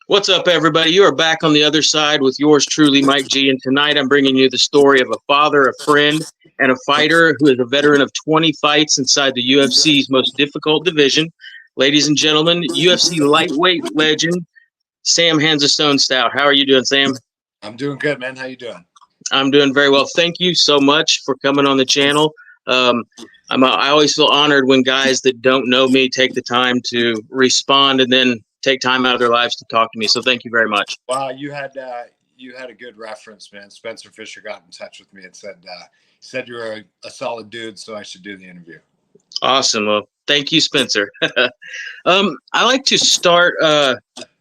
What's up, everybody? You are back on the other side with yours truly, Mike G. And tonight I'm bringing you the story of a father, a friend, and a fighter who is a veteran of 20 fights inside the UFC's most difficult division. Ladies and gentlemen, UFC lightweight legend, Sam Hands of Stone Stout. How are you doing, Sam? I'm doing good, man. How you doing? I'm doing very well. Thank you so much for coming on the channel. Um, I always feel honored when guys that don't know me take the time to respond and then take time out of their lives to talk to me. So thank you very much. Wow, you had a good reference, man. Spencer Fisher got in touch with me and said you were a solid dude, so I should do the interview. Awesome. Well, thank you, Spencer. I like to start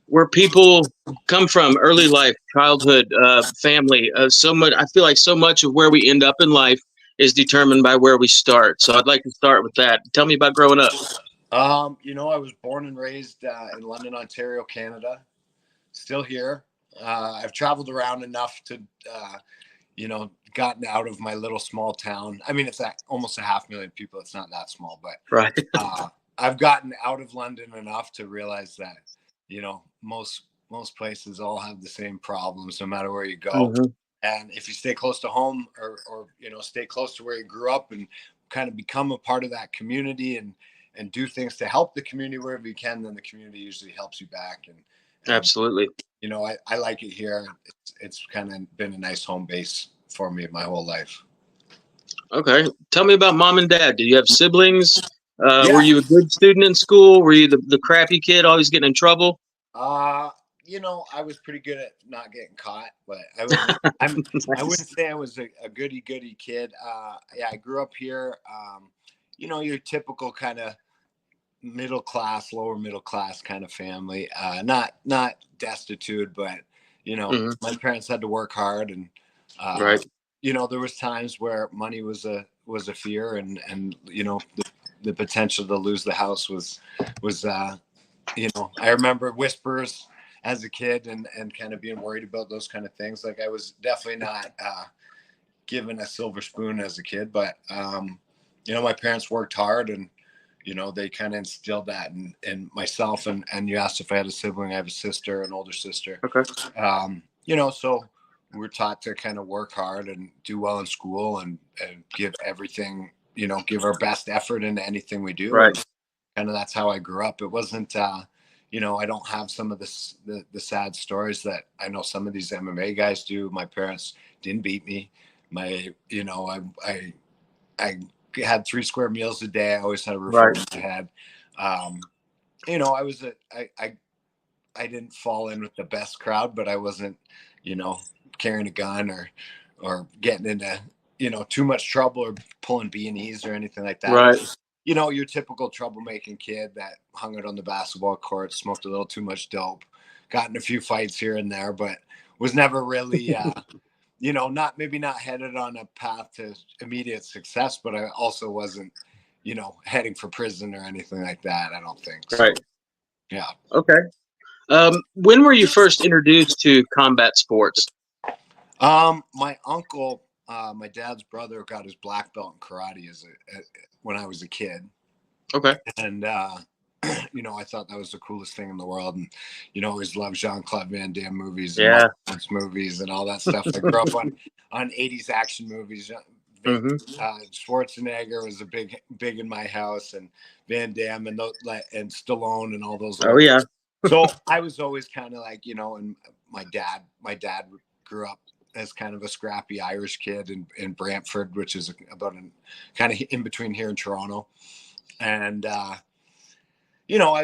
where people come from, early life, childhood, family. So much. I feel like so much of where we end up in life is determined by where we start. So I'd like to start with that. Tell me about growing up. I was born and raised in London, Ontario, Canada. Still here. I've traveled around enough to, gotten out of my little small town. I mean, it's almost a 500,000 people. It's not that small, but Right. I've gotten out of London enough to realize that, most places all have the same problems, no matter where you go. Mhm. And if you stay close to home or stay close to where you grew up and kind of become a part of that community and do things to help the community wherever you can, then the community usually helps you back. And Absolutely. I like it here. It's kind of been a nice home base for me my whole life. Okay. Tell me about mom and dad. Do you have siblings? Were Yeah. you a good student in school? Were you the crappy kid, always getting in trouble? Uh, I was pretty good at not getting caught, but I wasn't. I wouldn't Nice. say I was a goody goody kid. Yeah, I grew up here. Your typical kind of middle class, lower middle class kind of family. Not destitute, but Mhm. my parents had to work hard, and uh, Right. there was times where money was a fear, and the potential to lose the house was. I remember whispers as a kid and kind of being worried about those kind of things. Like I was definitely not given a silver spoon as a kid, but my parents worked hard and they kind of instilled that in myself. And you asked if I had a sibling. I have a sister, an older sister. Okay. So we're taught to kind of work hard and do well in school and give everything, give our best effort into anything we do. Right. And kind of that's how I grew up. It wasn't, I don't have some of the sad stories that I know some of these MMA guys do. My parents didn't beat me. I had 3 square meals a day. I always had a roof over Right. my head. Um, I didn't fall in with the best crowd, but I wasn't, you know, carrying a gun or getting into, too much trouble or pulling B&Es or anything like that. I Right. was, your typical troublemaking kid that hung out on the basketball court, smoked a little too much dope, got in a few fights here and there, but was never really, not headed on a path to immediate success, but I also wasn't, heading for prison or anything like that. I don't think so. Right. Yeah. Okay. When were you first introduced to combat sports? My uncle, my dad's brother, got his black belt in karate when I was a kid, Okay. and I thought that was the coolest thing in the world. And always loved Jean-Claude Van Damme movies and Yeah. martial arts movies and all that stuff. I grew up on '80s action movies. Hmm. Schwarzenegger was a big in my house, and Van Damme and Stallone and all those Oh old. yeah. So I was always kind of like, and my dad grew up as kind of a scrappy Irish kid in Brantford, which is about kind of in between here and Toronto. And, I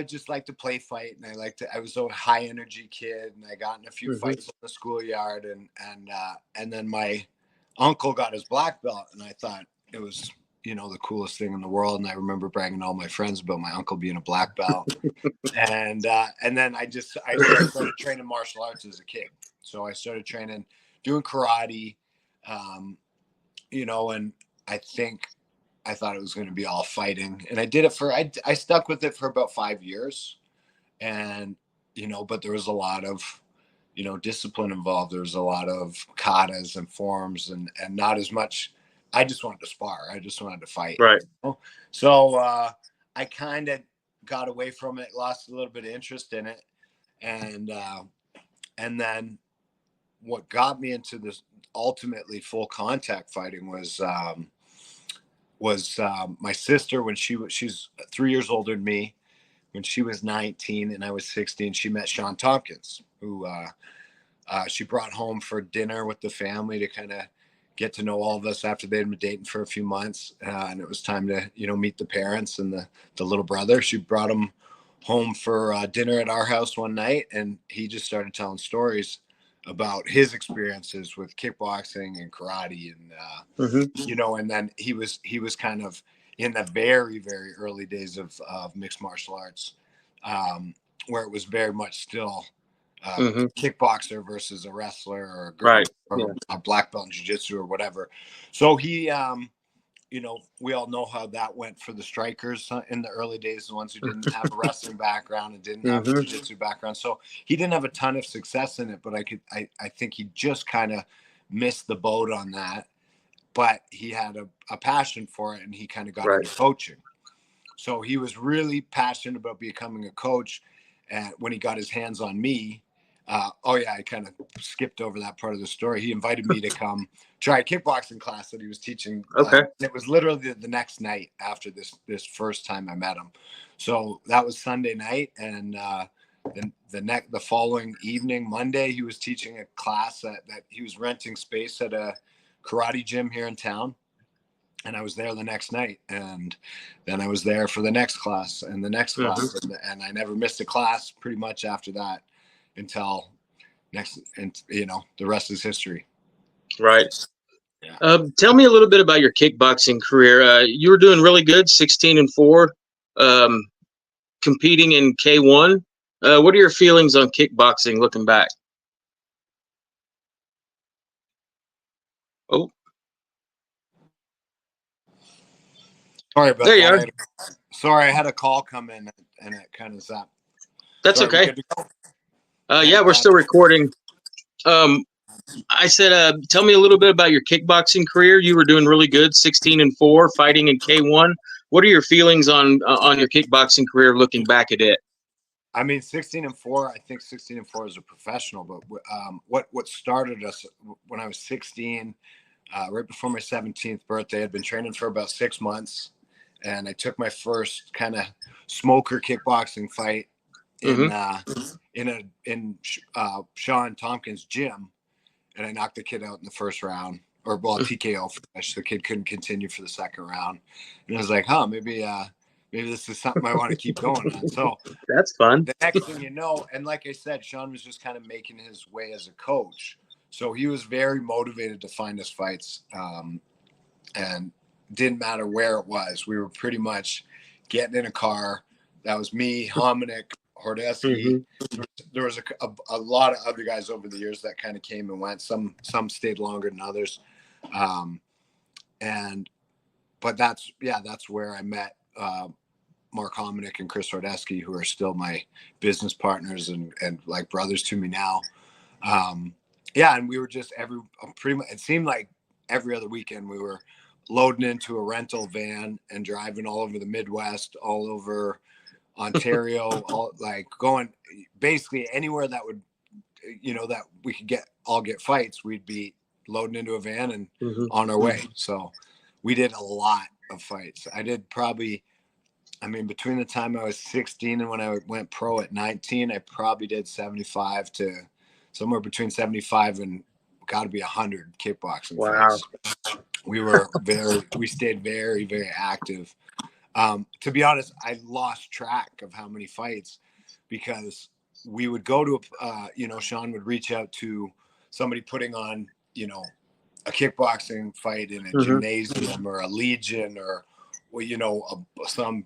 just like to play fight, and I was a high energy kid, and I got in a few Hmm. fights in the schoolyard, and then my uncle got his black belt, and I thought it was, the coolest thing in the world. And I remember bragging to all my friends about my uncle being a black belt. And then I started training martial arts as a kid. So I started training, doing karate, um, and I think I thought it was going to be all fighting, and I did it I stuck with it for about 5 years, and but there was a lot of discipline involved. There was a lot of katas and forms, and not as much. I just wanted to spar. I just wanted to fight. Right. So I kind of got away from it, lost a little bit of interest in it, And then what got me into this ultimately full contact fighting was my sister, when she's 3 years older than me. When she was 19 and I was 16, she met Sean Tompkins, who she brought home for dinner with the family to kind of get to know all of us after they'd been dating for a few months. And it was time to, meet the parents and the little brother. She brought him home for dinner at our house one night, and he just started telling stories about his experiences with kickboxing and karate, and and then he was kind of in the very, very early days of mixed martial arts, where it was very much still kickboxer versus a wrestler or Right. a black belt in jiu-jitsu or whatever. So he we all know how that went for the strikers in the early days, the ones who didn't have a wrestling background and didn't have a jiu-jitsu background. So he didn't have a ton of success in it, but I think he just kind of missed the boat on that. But he had a passion for it, and he kind of got into coaching. So he was really passionate about becoming a coach. And when he got his hands on me, I kind of skipped over that part of the story. He invited me to come try a kickboxing class that he was teaching. Okay. It was literally the next night after this first time I met him. So that was Sunday night, and the following evening, Monday, he was teaching a class that he was renting space at a karate gym here in town. And I was there the next night, and then I was there for the next class and the next class, and I never missed a class pretty much after that until next, and the rest is history. Right. Yeah. Tell me a little bit about your kickboxing career. You were doing really good, 16-4, competing in K1. What are your feelings on kickboxing looking back? Oh, Sorry about there you that. are. Sorry, I had a call come in and it kind of zapped. That's Sorry, we okay. good to go? Yeah, we're still recording. I said, tell me a little bit about your kickboxing career. You were doing really good, 16-4, fighting in K1. What are your feelings on your kickboxing career looking back at it? I mean, 16-4. I think 16-4 is a professional, but what started us when I was 16, right before my 17th birthday, I'd been training for about 6 months, and I took my first kind of smoker kickboxing fight in Sean Tompkins' gym, and I knocked the kid out in the first round, or TKO finish. The kid couldn't continue for the second round, and I was like, maybe this is something I want to keep going on. So that's fun. The next thing you know, and like I said, Sean was just kind of making his way as a coach, so he was very motivated to find us fights, and didn't matter where it was. We were pretty much getting in a car. That was me, Hominick, Hordesky. There was a lot of other guys over the years that kind of came and went. Some stayed longer than others, but that's where I met Mark Hominick and Chris Hordesky, who are still my business partners and like brothers to me now. And we were just pretty much. It seemed like every other weekend we were loading into a rental van and driving all over the Midwest, all over Ontario, all like going basically anywhere that would, that we could get fights. We'd be loading into a van and on our way. So we did a lot of fights. I did probably, between the time I was 16 and when I went pro at 19, I probably did 75 to somewhere between 75 and got to be 100 kickboxing fights. We stayed very, very active. To be honest, I lost track of how many fights, because we would go to, Sean would reach out to somebody putting on, a kickboxing fight in a gymnasium or a Legion or, some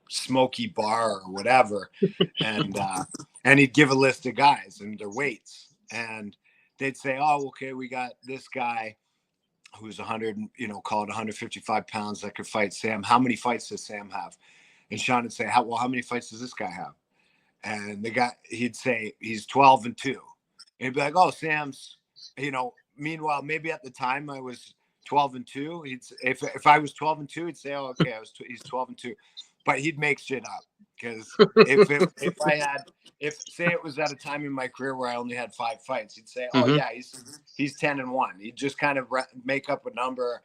smoky bar or whatever. And he'd give a list of guys and their weights. And they'd say, oh, okay, we got this guy who's 100, call it 155 pounds that could fight Sam. How many fights does Sam have? And Sean would say, how many fights does this guy have? And he'd say he's 12-2. And he'd be like, oh, Sam's, meanwhile, maybe at the time I was 12-2. If I was 12-2, he'd say, oh, okay, he's 12-2. But he'd make shit up. Because if I had, if say it was at a time in my career where I only had 5 fights, he'd say, oh Mm-hmm. yeah, he's 10-1. He'd just kind of make up a number,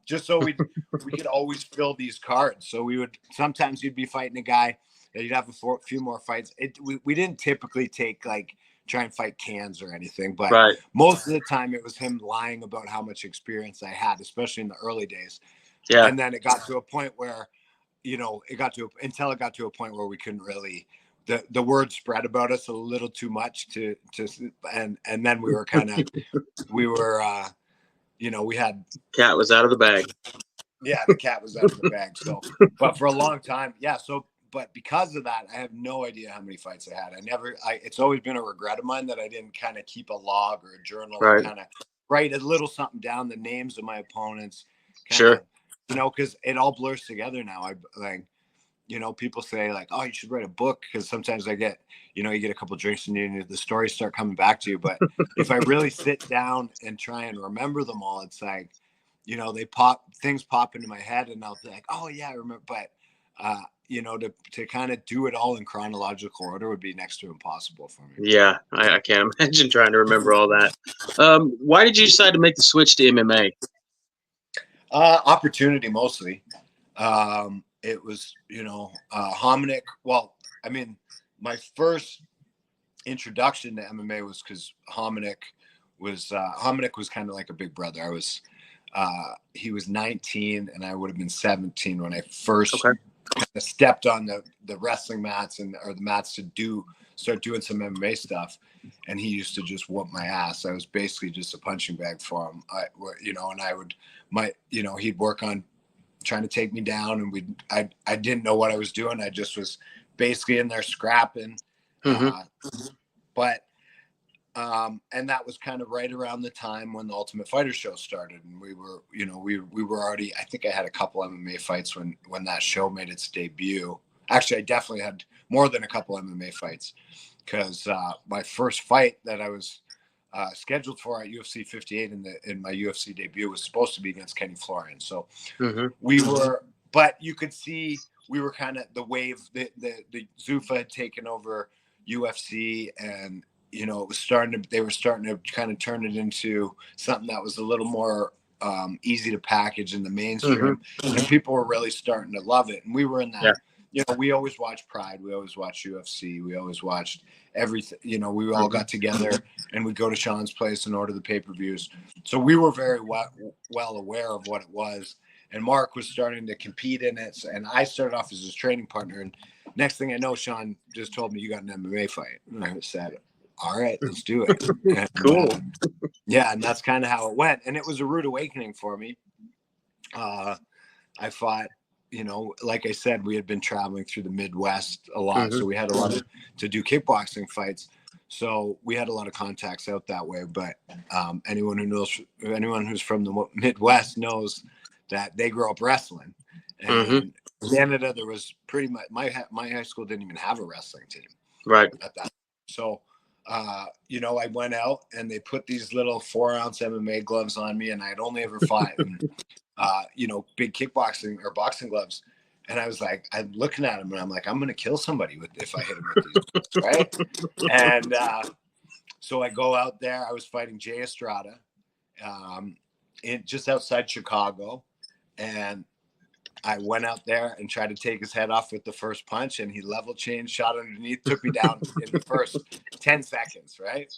just so we could always fill these cards. So we would, sometimes you'd be fighting a guy that you'd have a few more fights. We didn't typically take like try and fight cans or anything, but Right. most of the time it was him lying about how much experience I had, especially in the early days. Yeah. And then it got to a point where, you know, it got to a point where we couldn't really, the word spread about us a little too much and then we were kind of, you know, we had, Cat was out of the bag. yeah, the cat was out of the bag. So, but for a long time, yeah. So, but because of that, I have no idea how many fights I had. It's always been a regret of mine that I didn't kind of keep a log or a journal, Right. and kind of write a little something down, the names of my opponents, Sure. you know, because it all blurs together now. I like, you know, people say like, oh, you should write a book, because sometimes I get, you know, you get a couple drinks and the stories start coming back to you. But if I really sit down and try and remember them all, it's like, you know, things pop into my head and I'll be like, oh yeah, I remember. But you know, to kind of do it all in chronological order would be next to impossible for me. Yeah, I can't imagine trying to remember all that. Why did you decide to make the switch to MMA? Opportunity mostly. It was, you know, Hominick. Well, I mean, my first introduction to MMA was because Hominick was kind of like a big brother. He was 19 and I would have been 17 when I first kind of stepped on the wrestling mats or the mats to start doing some MMA stuff. And he used to just whoop my ass. I was basically just a punching bag for him. You know, and you know, he'd work on trying to take me down, and I didn't know what I was doing. I just was basically in there scrapping. But and that was kind of right around the time when the Ultimate Fighter show started, and we were, you know, we were already, I think I had a couple MMA fights when that show made its debut. Actually, I definitely had more than a couple MMA fights, because my first fight that I was scheduled for at UFC 58 in my UFC debut was supposed to be against Kenny Florian. So we were, but you could see we were kind of the wave, the Zuffa had taken over UFC, and you know, they were starting to kind of turn it into something that was a little more easy to package in the mainstream, and people were really starting to love it. And we were in that. Yeah. You know, we always watched Pride, we always watched UFC, we always watched everything. You know, we all got together and we'd go to Sean's place and order the pay-per-views. So we were very well aware of what it was. And Mark was starting to compete in it, and I started off as his training partner. And next thing I know, Sean just told me, you got an MMA fight, and I said, all right, let's do it. And, cool. Yeah, and that's kind of how it went. And it was a rude awakening for me. I fought, you know, like I said, we had been traveling through the Midwest a lot. So we had a lot to do kickboxing fights. So we had a lot of contacts out that way. But anyone who's from the Midwest knows that they grew up wrestling. And in Canada, there was pretty much, my high school didn't even have a wrestling team. Right. At that. So, you know, I went out and they put these little 4-ounce MMA gloves on me, and I had only ever fought in, you know, big kickboxing or boxing gloves. And I was like, I'm looking at him and I'm like, I'm going to kill somebody if I hit him with these, right? And so I go out there. I was fighting Jay Estrada just outside Chicago. And I went out there and tried to take his head off with the first punch, and he level changed, shot underneath, took me down in the first 10 seconds, right?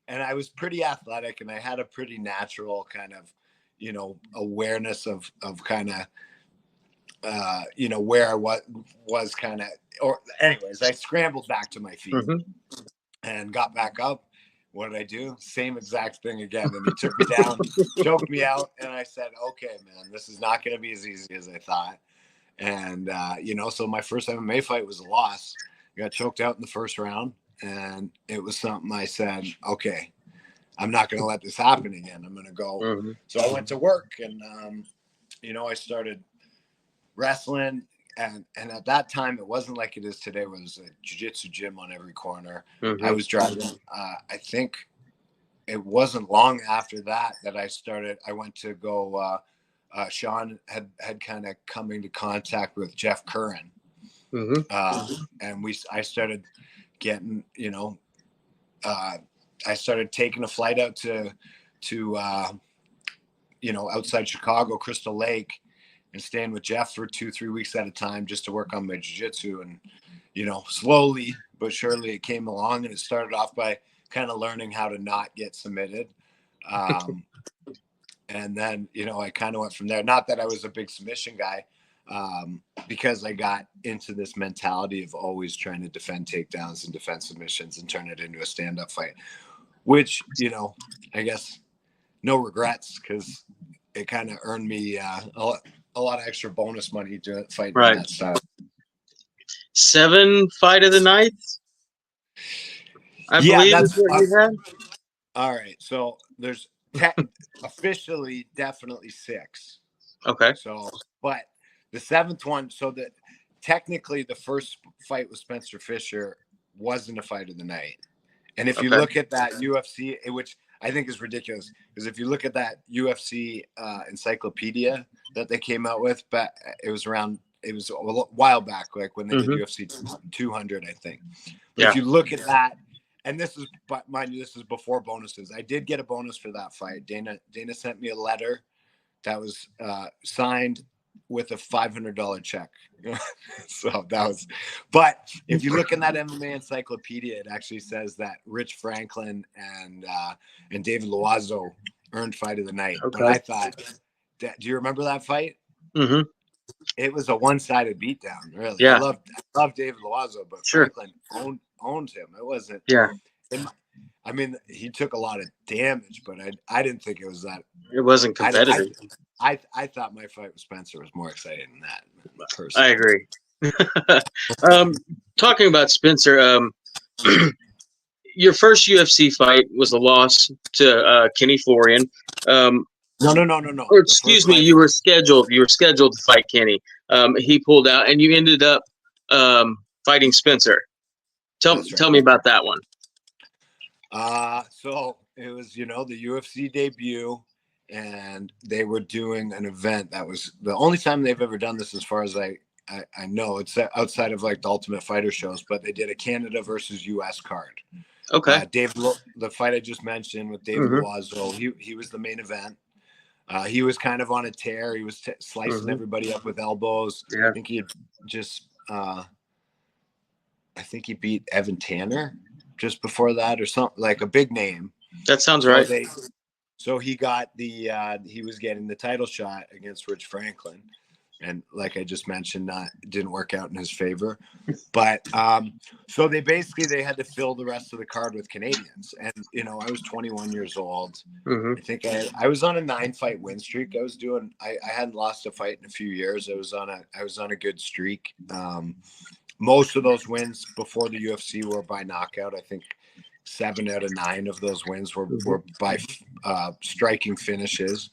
And I was pretty athletic, and I had a pretty natural kind of, you know, awareness of kind of, you know, where I was kind of, or anyways, I scrambled back to my feet and got back up. What did I do? Same exact thing again. And he took me down, choked me out. And I said, okay, man, this is not going to be as easy as I thought. And, you know, so my first MMA fight was a loss. I got choked out in the first round. And it was something I said, okay, I'm not going to let this happen again. I'm going to go. So I went to work, and, you know, I started wrestling. And at that time, it wasn't like it is today, where there's a jiu-jitsu gym on every corner. I was driving. I think it wasn't long after that I went to go. Sean had kind of come into contact with Jeff Curran. And I started getting, I started taking a flight out to outside Chicago, Crystal Lake, and staying with Jeff for 2-3 weeks at a time just to work on my jiu-jitsu. And, slowly but surely it came along, and it started off by kind of learning how to not get submitted. And then, I kind of went from there. Not that I was a big submission guy, because I got into this mentality of always trying to defend takedowns and defend submissions and turn it into a stand-up fight, which, I guess no regrets, because it kind of earned me a lot of extra bonus money to fight in that style. 7 fight of the nights, I believe that's what you had. All right, so there's officially definitely 6. Okay. So, but the 7th one, so that technically the first fight with Spencer Fisher wasn't a fight of the night. And if you look at that UFC, which I think is ridiculous, because if you look at that UFC encyclopedia that they came out with, but it was a while back, like when they did UFC 200, I think. But if you look at that, and this is, but mind you, this is before bonuses. I did get a bonus for that fight. Dana sent me a letter that was signed with a $500 check. So that was, but if you look in that MMA encyclopedia, it actually says that Rich Franklin and David Loiseau earned fight of the night. But I thought, do you remember that fight? It was a one-sided beatdown, really. Yeah. I love David Loiseau, but Franklin owned him. It wasn't. Yeah. I mean, he took a lot of damage, but I didn't think it was that. It wasn't competitive. I thought my fight with Spencer was more exciting than that. Personally. I agree. Talking about Spencer, your first UFC fight was a loss to Kenny Florian. No. Or excuse me, you were scheduled to fight Kenny. He pulled out, and you ended up fighting Spencer. Tell me about that one. So it was, the UFC debut, and they were doing an event that was the only time they've ever done this, as far as I know. It's outside of like the Ultimate Fighter shows, but they did a Canada versus US card. Okay. The fight I just mentioned with David Loiseau, he was the main event. He was kind of on a tear. He was slicing everybody up with elbows. Yeah. I think he had just, I think he beat Evan Tanner just before that, or something, like a big name. That sounds right. So he got he was getting the title shot against Rich Franklin. And like I just mentioned, didn't work out in his favor. But so they had to fill the rest of the card with Canadians. And, I was 21 years old. I think I was on a 9-fight win streak. I hadn't lost a fight in a few years. I was on a good streak. Most of those wins before the UFC were by knockout. I think 7 out of 9 of those wins were by striking finishes.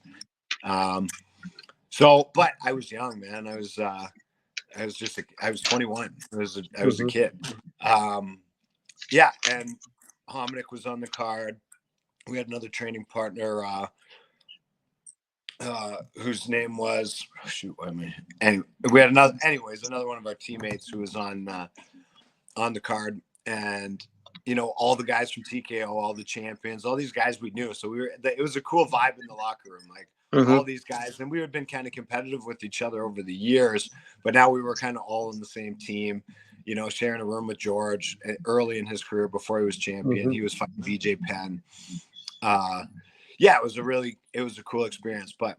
So, but I was young, man. I was 21. I was a kid. Yeah. And Hominick was on the card. We had another training partner, whose name was, and we had another one of our teammates who was on the card, and, all the guys from TKO, all the champions, all these guys we knew. So it was a cool vibe in the locker room. Like, all these guys, and we had been kind of competitive with each other over the years, but now we were kind of all in the same team, sharing a room with George early in his career before he was champion. He was fighting BJ Penn. Yeah, it was a cool experience. But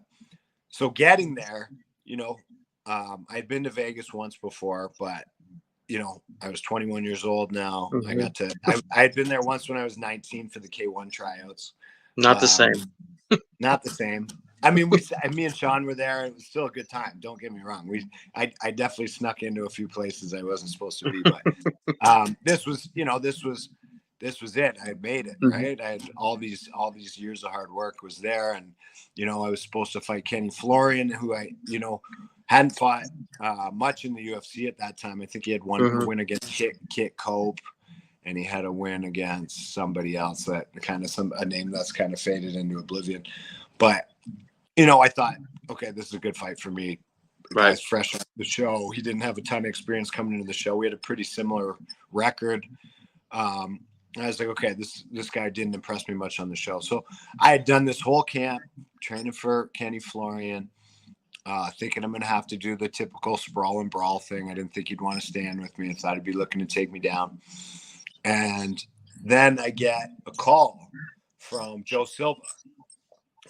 so getting there, I'd been to Vegas once before, but I was 21 years old now. I had been there once when I was 19 for the K1 tryouts. Not the same. Not the same. I mean, me and Sean were there. It was still a good time. Don't get me wrong. I definitely snuck into a few places I wasn't supposed to be, but this was it. I had made it, right? I had all these years of hard work was there, and I was supposed to fight Kenny Florian, who I hadn't fought much in the UFC at that time. I think he had one win against Kit Cope, and he had a win against somebody else that a name that's kind of faded into oblivion. But I thought, okay, this is a good fight for me. The Right. guy's fresh off the show. He didn't have a ton of experience coming into the show. We had a pretty similar record. I was like, okay, this guy didn't impress me much on the show. So I had done this whole camp training for Kenny Florian, thinking I'm going to have to do the typical sprawl and brawl thing. I didn't think he'd want to stand with me. I thought he'd be looking to take me down. And then I get a call from Joe Silva.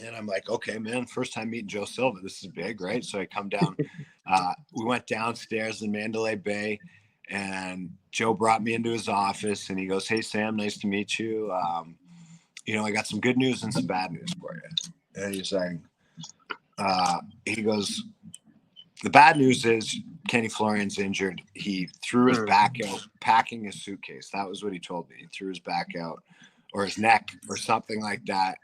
And I'm like, okay, man, first time meeting Joe Silva. This is big, right? So I come down. We went downstairs in Mandalay Bay, and Joe brought me into his office, and he goes, hey, Sam, nice to meet you. I got some good news and some bad news for you. And he's like, he goes, the bad news is Kenny Florian's injured. He threw his back out packing his suitcase. That was what he told me. He threw his back out, or his neck, or something like that.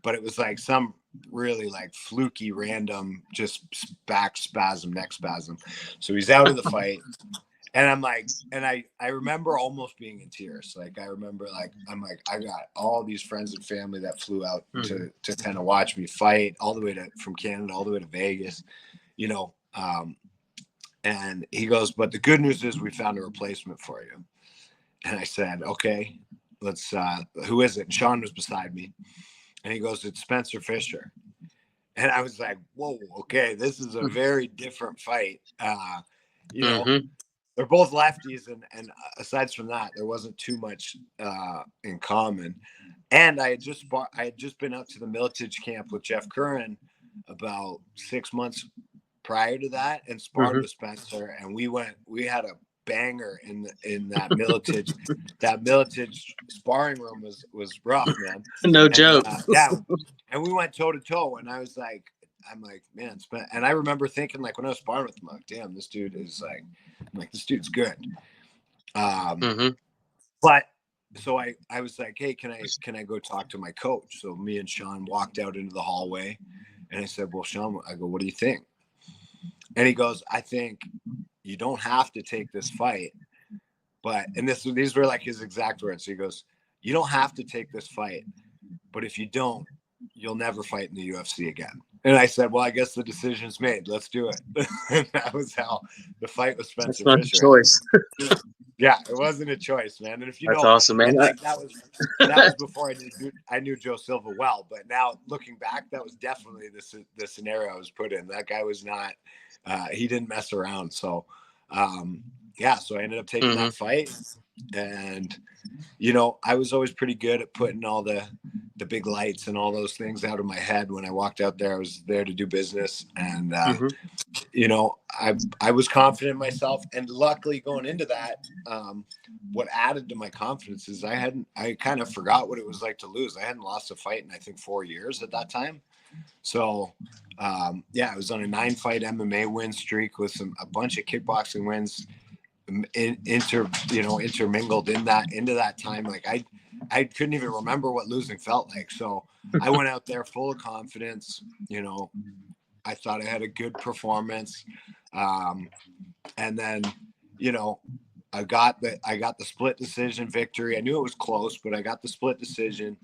But it was like some really like fluky, random, just back spasm, neck spasm. So he's out of the fight. And I'm like, and I remember almost being in tears. Like, I remember, like, I'm like, I got all these friends and family that flew out to kind of watch me fight all the way from Canada, all the way to Vegas, and he goes, but the good news is we found a replacement for you. And I said, okay, let's, who is it? And Sean was beside me. And he goes, it's Spencer Fisher. And I was like, whoa, okay, this is a very different fight. They're both lefties, and aside from that, there wasn't too much in common. And I had just been out to the Militich camp with Jeff Curran about 6 months prior to that, and sparred with Spencer, and we had a banger in that Militich. That Militich sparring room was rough, man. No joke. And we went toe to toe, and I'm like, man, and I remember thinking, like, when I was sparring with him, like, damn, this dude is like, I'm like, this dude's good. But so I was like, hey, can I go talk to my coach? So me and Sean walked out into the hallway, and I said, well, Sean, I go, what do you think? And he goes, I think you don't have to take this fight, and these were like his exact words. So he goes, you don't have to take this fight, but if you don't, you'll never fight in the UFC again. And I said, well, I guess the decision's made. Let's do it. And that was how the fight with Spencer Fisher. That's not a choice. Yeah, it wasn't a choice, man. And if you That's awesome, man. Like, that was before I knew Joe Silva well. But now looking back, that was definitely the scenario I was put in. That guy was not. He didn't mess around. So, so I ended up taking that fight, and I was always pretty good at putting all the big lights and all those things out of my head. When I walked out there, I was there to do business, and I was confident in myself. And luckily, going into that, what added to my confidence is I kind of forgot what it was like to lose. I hadn't lost a fight in, I think, 4 years at that time. So I was on a 9-fight MMA win streak with a bunch of kickboxing wins intermingled into that time. Like, I couldn't even remember what losing felt like. So I went out there full of confidence. I thought I had a good performance. And then, I got the split decision victory. I knew it was close, but I got the split decision.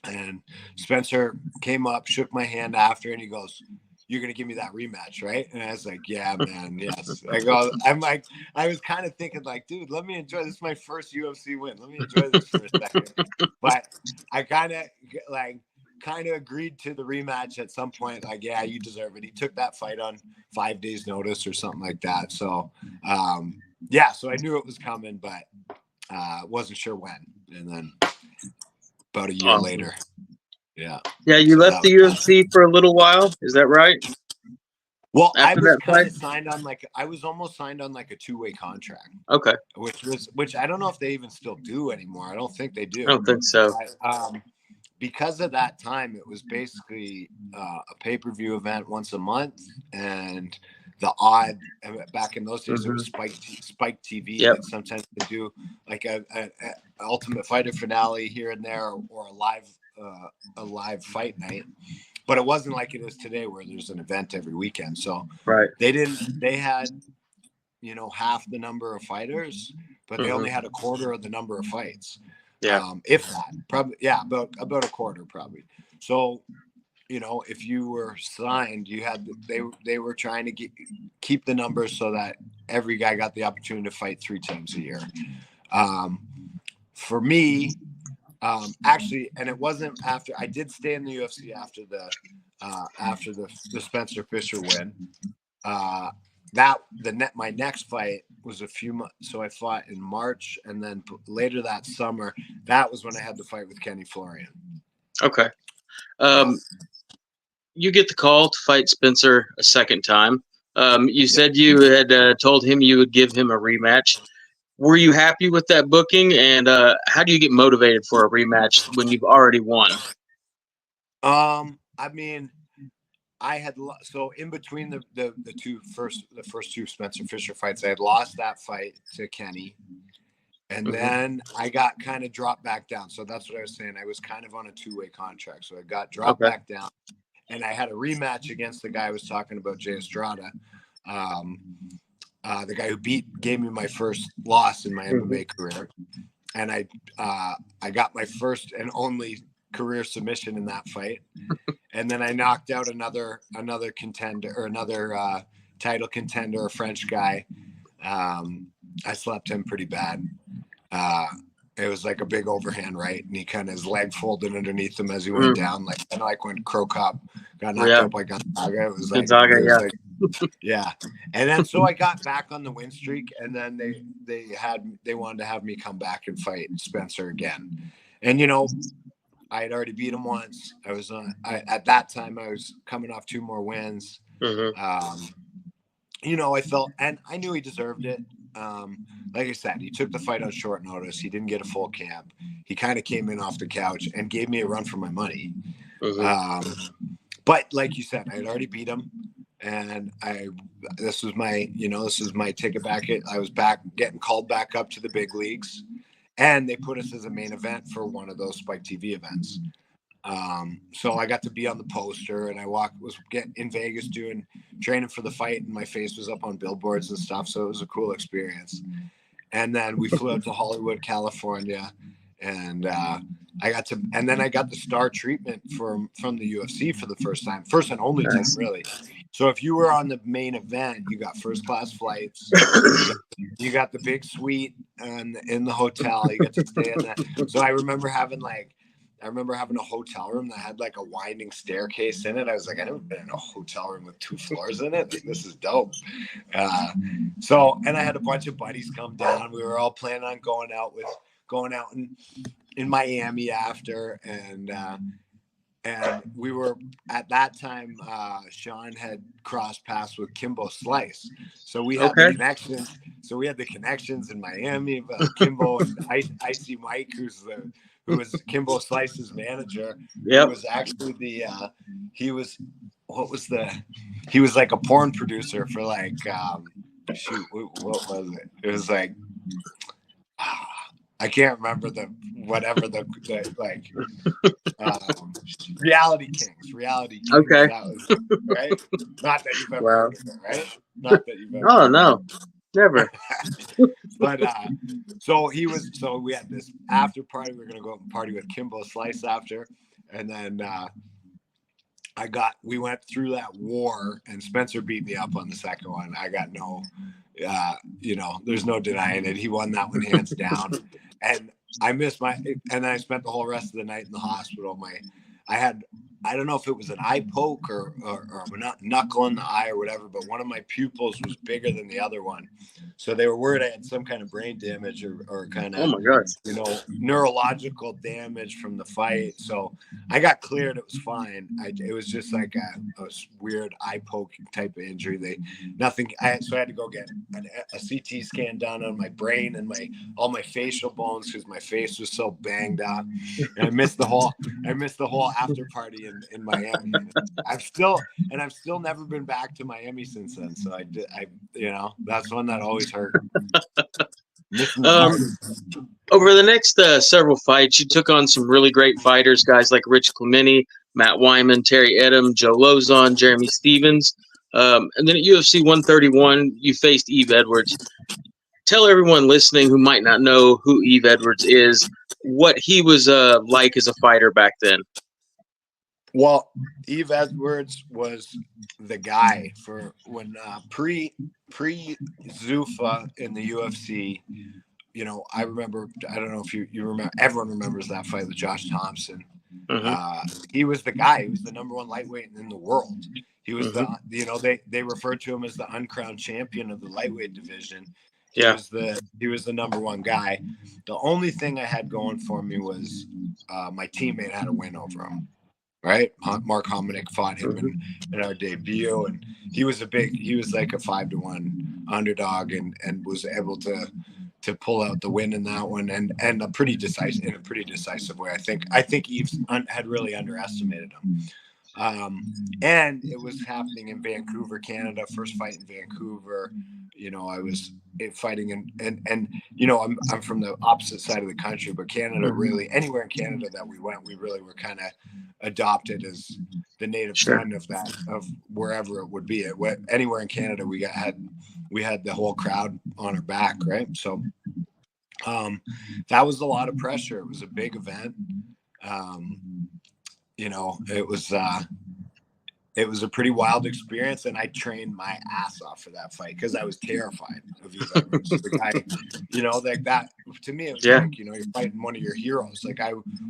And Spencer came up, shook my hand after, and he goes, you're going to give me that rematch, right? And I was like, yeah, man, yes. I was kind of thinking, like, dude, let me enjoy this. Is my first UFC win. Let me enjoy this for a second. But I kind of agreed to the rematch at some point. Like, yeah, you deserve it. He took that fight on 5 days notice or something like that. So, so I knew it was coming, but wasn't sure when. And then about a year later. Yeah. Yeah, you left the UFC for a little while. Is that right? Well, I was kind of signed on I was almost signed on like a 2-way contract. Okay. Which I don't know if they even still do anymore. I don't think they do. I don't think so. But, because of that time, it was basically a pay-per-view event once a month, and the odd back in those days it was Spike TV. Yep. And sometimes they do like a Ultimate Fighter finale here and there, or a live fight night. But it wasn't like it is today, where there's an event every weekend. So they had half the number of fighters, but they only had a quarter of the number of fights. Yeah. If that, probably, about a quarter, probably. So you know, if you were signed, you had they were trying to keep the numbers so that every guy got the opportunity to fight 3 times a year. For me, actually, and it wasn't after I did stay in the UFC after the Spencer Fisher win. My next fight was a few months. So I fought in March, and then later that summer, that was when I had the fight with Kenny Florian. Okay. You get the call to fight Spencer a second time. You said you had told him you would give him a rematch. Were you happy with that booking? And how do you get motivated for a rematch when you've already won? I mean, I had so in between the first two Spencer Fisher fights, I had lost that fight to Kenny, and then I got kind of dropped back down. So that's what I was saying. I was kind of on a 2-way contract, so I got dropped back down, and I had a rematch against the guy I was talking about, Jay Estrada, the guy who gave me my first loss in my MMA career, and I got my first and only career submission in that fight. And then I knocked out another contender, or another title contender, a French guy. I slapped him pretty bad. It was like a big overhand right, and he kind of his leg folded underneath him as he went down, like kind of like when Crow Cop got knocked out by Gonzaga. It was like Gonzaga, yeah. And then so I got back on the win streak, and then they wanted to have me come back and fight Spencer again. And you know, I had already beat him once. I was at that time I was coming off 2 more wins. You know, I felt, and I knew he deserved it. Like I said, he took the fight on short notice. He didn't get a full camp. He kind of came in off the couch and gave me a run for my money. But like you said, I had already beat him, and this was my ticket back. I was getting called back up to the big leagues, and they put us as a main event for one of those Spike TV events. So I got to be on the poster, and I was getting in Vegas training for the fight, and my face was up on billboards and stuff. So it was a cool experience. And then we flew out to Hollywood, California, and I got the star treatment from the UFC for the first and only time, really. So if you were on the main event, you got first class flights, you got the big suite in the hotel, you get to stay in that. So I remember having a hotel room that had like a winding staircase in it. I was like, I never been in a hotel room with 2 floors in it. Like, this is dope. And I had a bunch of buddies come down. We were all planning on going out in Miami after, and we were at that time. Sean had crossed paths with Kimbo Slice, so we had the connections. So we had the connections in Miami. Kimbo and Icy Mike, who was Kimbo Slice's manager. He was actually he was like a porn producer for like what was it? It was like I can't remember the Reality Kings. Okay. That was, right? Not that you've ever heard of it, right? Not that you've ever. Oh no, never. But so we had this after party. We were gonna go out and party with Kimbo Slice after, and then we went through that war, and Spencer beat me up on the second one. I got no, there's no denying it. He won that one hands down, and I missed and then I spent the whole rest of the night in the hospital. I don't know if it was an eye poke or a knuckle in the eye or whatever, but one of my pupils was bigger than the other one. So they were worried I had some kind of brain damage or kind of, oh my gosh, neurological damage from the fight. So I got cleared. It was fine. It was just like a weird eye poke type of injury. So I had to go get a CT scan done on my brain and all my facial bones because my face was so banged up. And I missed the whole after party in Miami. I've still never been back to Miami since then. So that's one that always hurt. Over the next several fights, you took on some really great fighters, guys like Rich Clementi, Matt Wyman, Terry Edom, Joe Lozon, Jeremy Stevens. And then at UFC 131, you faced Eve Edwards. Tell everyone listening who might not know who Eve Edwards is, what he was like as a fighter back then. Well, Eve Edwards was the guy for when pre Zuffa in the UFC. You know, I remember. I don't know if you remember. Everyone remembers that fight with Josh Thompson. Mm-hmm. He was the guy. He was the number one lightweight in the world. He was Mm-hmm. they referred to him as the uncrowned champion of the lightweight division. Yeah. He was the number one guy. The only thing I had going for me was my teammate had a win over him. Right, Mark Hominick fought him in our debut, and he was like a 5-1 underdog, and was able to pull out the win in that one, and a pretty decisive way. I think Eves had really underestimated him. And it was happening in Vancouver, Canada. First fight in Vancouver. You know, I was fighting and you know, I'm from the opposite side of the country, but Canada really, anywhere in Canada that we went, we really were kind of adopted as the native son of wherever it would be. Anywhere in Canada, we had the whole crowd on our back, right? So that was a lot of pressure. It was a big event. You know, it was a pretty wild experience, and I trained my ass off for that fight because I was terrified of Eve Edwards. The guy, you know, like that to me, it was like, you know, you're fighting one of your heroes. Like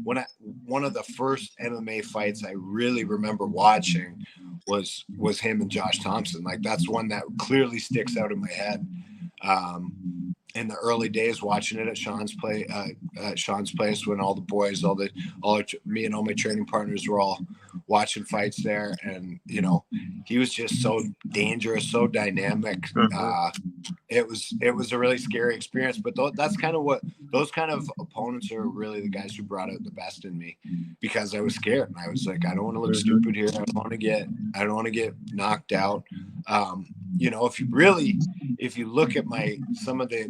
one of the first MMA fights I really remember watching was him and Josh Thompson. Like that's one that clearly sticks out in my head. In the early days, watching it at Sean's place, when all the boys, me and all my training partners were all watching fights there, and you know, he was just so dangerous, so dynamic. It was a really scary experience, but that's kind of what those kind of opponents are really the guys who brought out the best in me, because I was scared and I was like, I don't want to look stupid here. I don't want to get knocked out. You know, if you look at some of the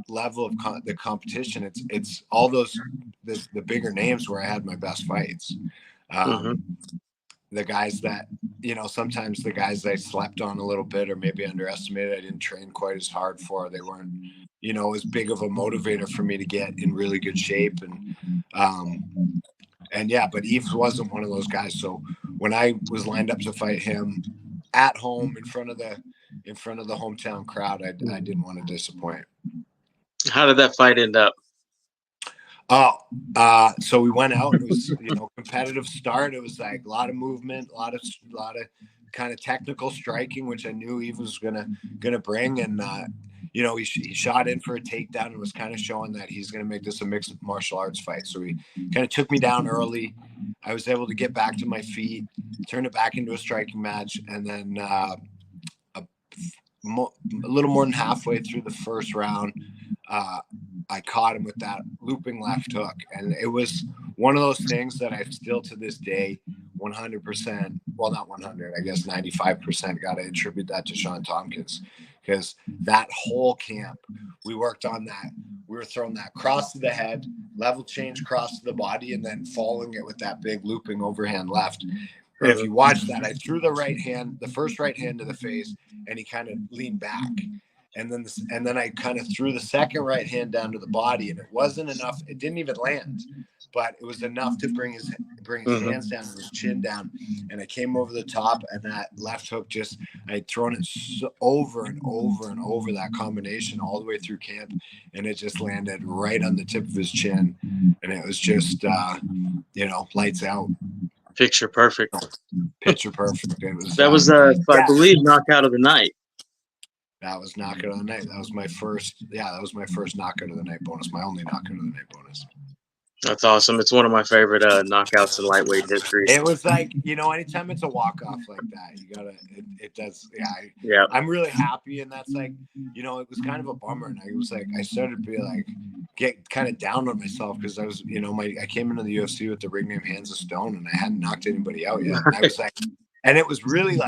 level of the competition, it's all those the bigger names where I had my best fights. The guys that, you know, sometimes the guys I slept on a little bit or maybe underestimated, I didn't train quite as hard for. They weren't, you know, as big of a motivator for me to get in really good shape. And yeah, but Eves wasn't one of those guys. So when I was lined up to fight him at home in front of the hometown crowd, I didn't want to disappoint. How did that fight end up? So we went out. It was, you know, competitive start. It was like a lot of movement, a lot of kind of technical striking, which I knew Eve was gonna bring. And you know, he shot in for a takedown and was kind of showing that he's gonna make this a mixed martial arts fight. So he kind of took me down early. I was able to get back to my feet, turn it back into a striking match, and then a little more than halfway through the first round, I caught him with that looping left hook. And it was one of those things that I still to this day, 100%, well, not 100, I guess 95% got to attribute that to Sean Tompkins, because that whole camp, we worked on that. We were throwing that cross to the head, level change cross to the body, and then following it with that big looping overhand left. And if you watch that, I threw the first right hand to the face, and he kind of leaned back. And then I kind of threw the second right hand down to the body, and it wasn't enough. It didn't even land, but it was enough to bring his hands down and his chin down. And I came over the top, and that left hook I'd thrown it over and over and over that combination all the way through camp, and it just landed right on the tip of his chin, and it was just you know, lights out. Picture perfect. Picture perfect. It was. That was, I believe, knockout of the night. That was knockout of the night. That was my first. Yeah, that was my first knockout of the night bonus. My only knockout of the night bonus. That's awesome. It's one of my favorite knockouts in lightweight history. It was like, you know, anytime it's a walk off like that, you gotta. It does. Yeah. I'm really happy, and that's like, you know, it was kind of a bummer, and I was like, I started to be like, get kind of down on myself because I was, you know, I came into the UFC with the ring name Hands of Stone, and I hadn't knocked anybody out yet. And I was like, and it was really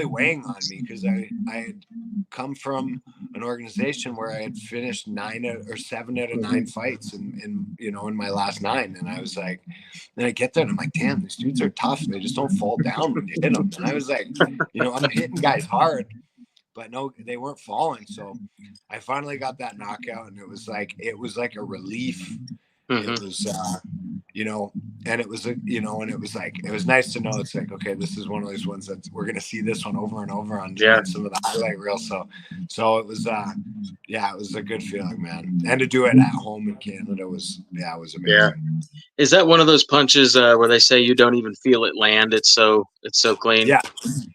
weighing on me because I had come from an organization where I had finished 7 out of 9 fights in you know, in my last 9. And I was like, then I get there and I'm like, damn, these dudes are tough. They just don't fall down when you hit them. And I was like, you know, I'm hitting guys hard, but no, they weren't falling. So I finally got that knockout, and it was like a relief. It was, you know, it was and it was like, it was nice to know it's like, okay, this is one of those ones that we're gonna see this one over and over on some of the highlight reels. So it was it was a good feeling, man. And to do it at home in Canada was amazing. Yeah. Is that one of those punches where they say you don't even feel it land? It's so clean. Yeah.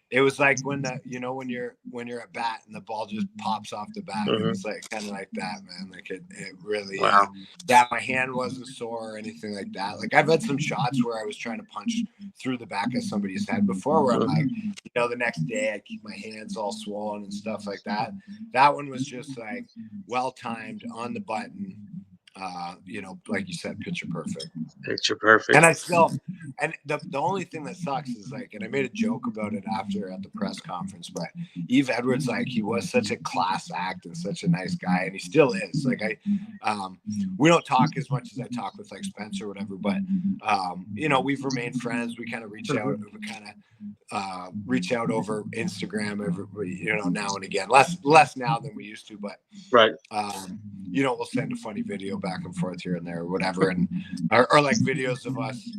It was like when when you're at bat and the ball just pops off the bat. It was like kind of like that, man. Like it really, wow. My hand wasn't sore or anything like that. Like I've had some shots where I was trying to punch through the back of somebody's head before, where I'm like, the next day I keep my hands all swollen and stuff like that. That one was just like well timed on the button. Like you said, picture perfect. Picture perfect. And I still, and the only thing that sucks is like, and I made a joke about it after at the press conference, but Eve Edwards, like he was such a class act and such a nice guy, and he still is. Like we don't talk as much as I talk with like Spencer or whatever, but we've remained friends. We kind of reach out, reach out over Instagram now and again, less now than we used to, but right. We'll send a funny video back and forth here and there or whatever, and or like videos of us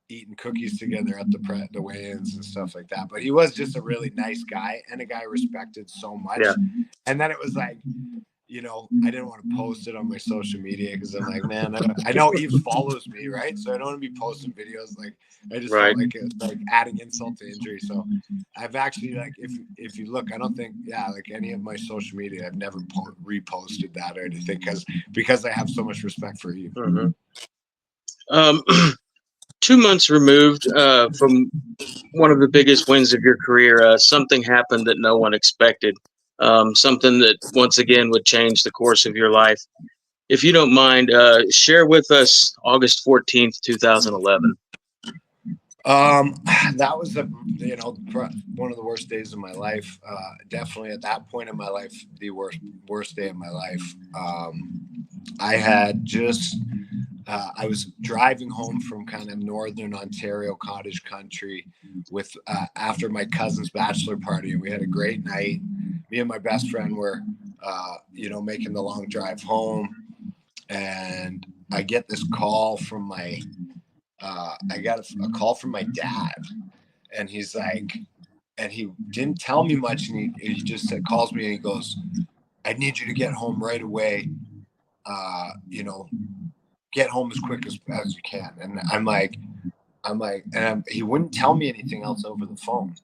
eating cookies together at the weigh-ins and stuff like that. But he was just a really nice guy and a guy I respected so much. Yeah. And then it was like, I didn't want to post it on my social media because I'm like, man, I know Eve follows me, right? So I don't want to be posting videos like, I just felt like it's like adding insult to injury. So I've actually, like, if you look, I don't think like any of my social media, I've never reposted that or anything because I have so much respect for Eve. 2 months removed from one of the biggest wins of your career, something happened that no one expected. Something that once again would change the course of your life. If you don't mind, share with us August 14th, 2011. That was one of the worst days of my life. Definitely at that point in my life, the worst day of my life. I had just I was driving home from kind of northern Ontario cottage country with after my cousin's bachelor party, and we had a great night. Me and my best friend were making the long drive home, and I get this call from my I got a call from my dad, and he's like, and he didn't tell me much, and he just calls me and he goes, I need you to get home right away. Get home as quick as you can. And I'm like, he wouldn't tell me anything else over the phone.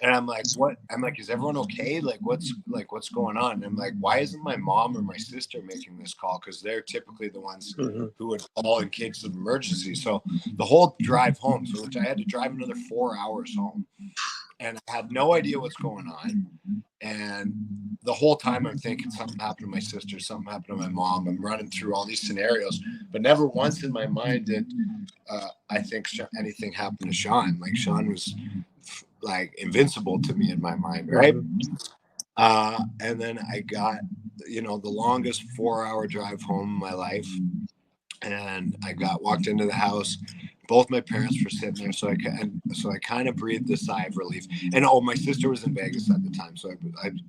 And I'm like, what? I'm like, is everyone okay? Like, what's going on? And I'm like, why isn't my mom or my sister making this call? Because they're typically the ones who would call in case of emergency. So the whole drive home, which I had to drive another 4 hours home, and I had no idea what's going on. And the whole time I'm thinking something happened to my sister, something happened to my mom. I'm running through all these scenarios, but never once in my mind did I think anything happened to Sean. Like Sean was like invincible to me in my mind, right? And then I got, the longest 4-hour drive home in my life, and I walked into the house. Both my parents were sitting there, so I kind of breathed a sigh of relief. And my sister was in Vegas at the time,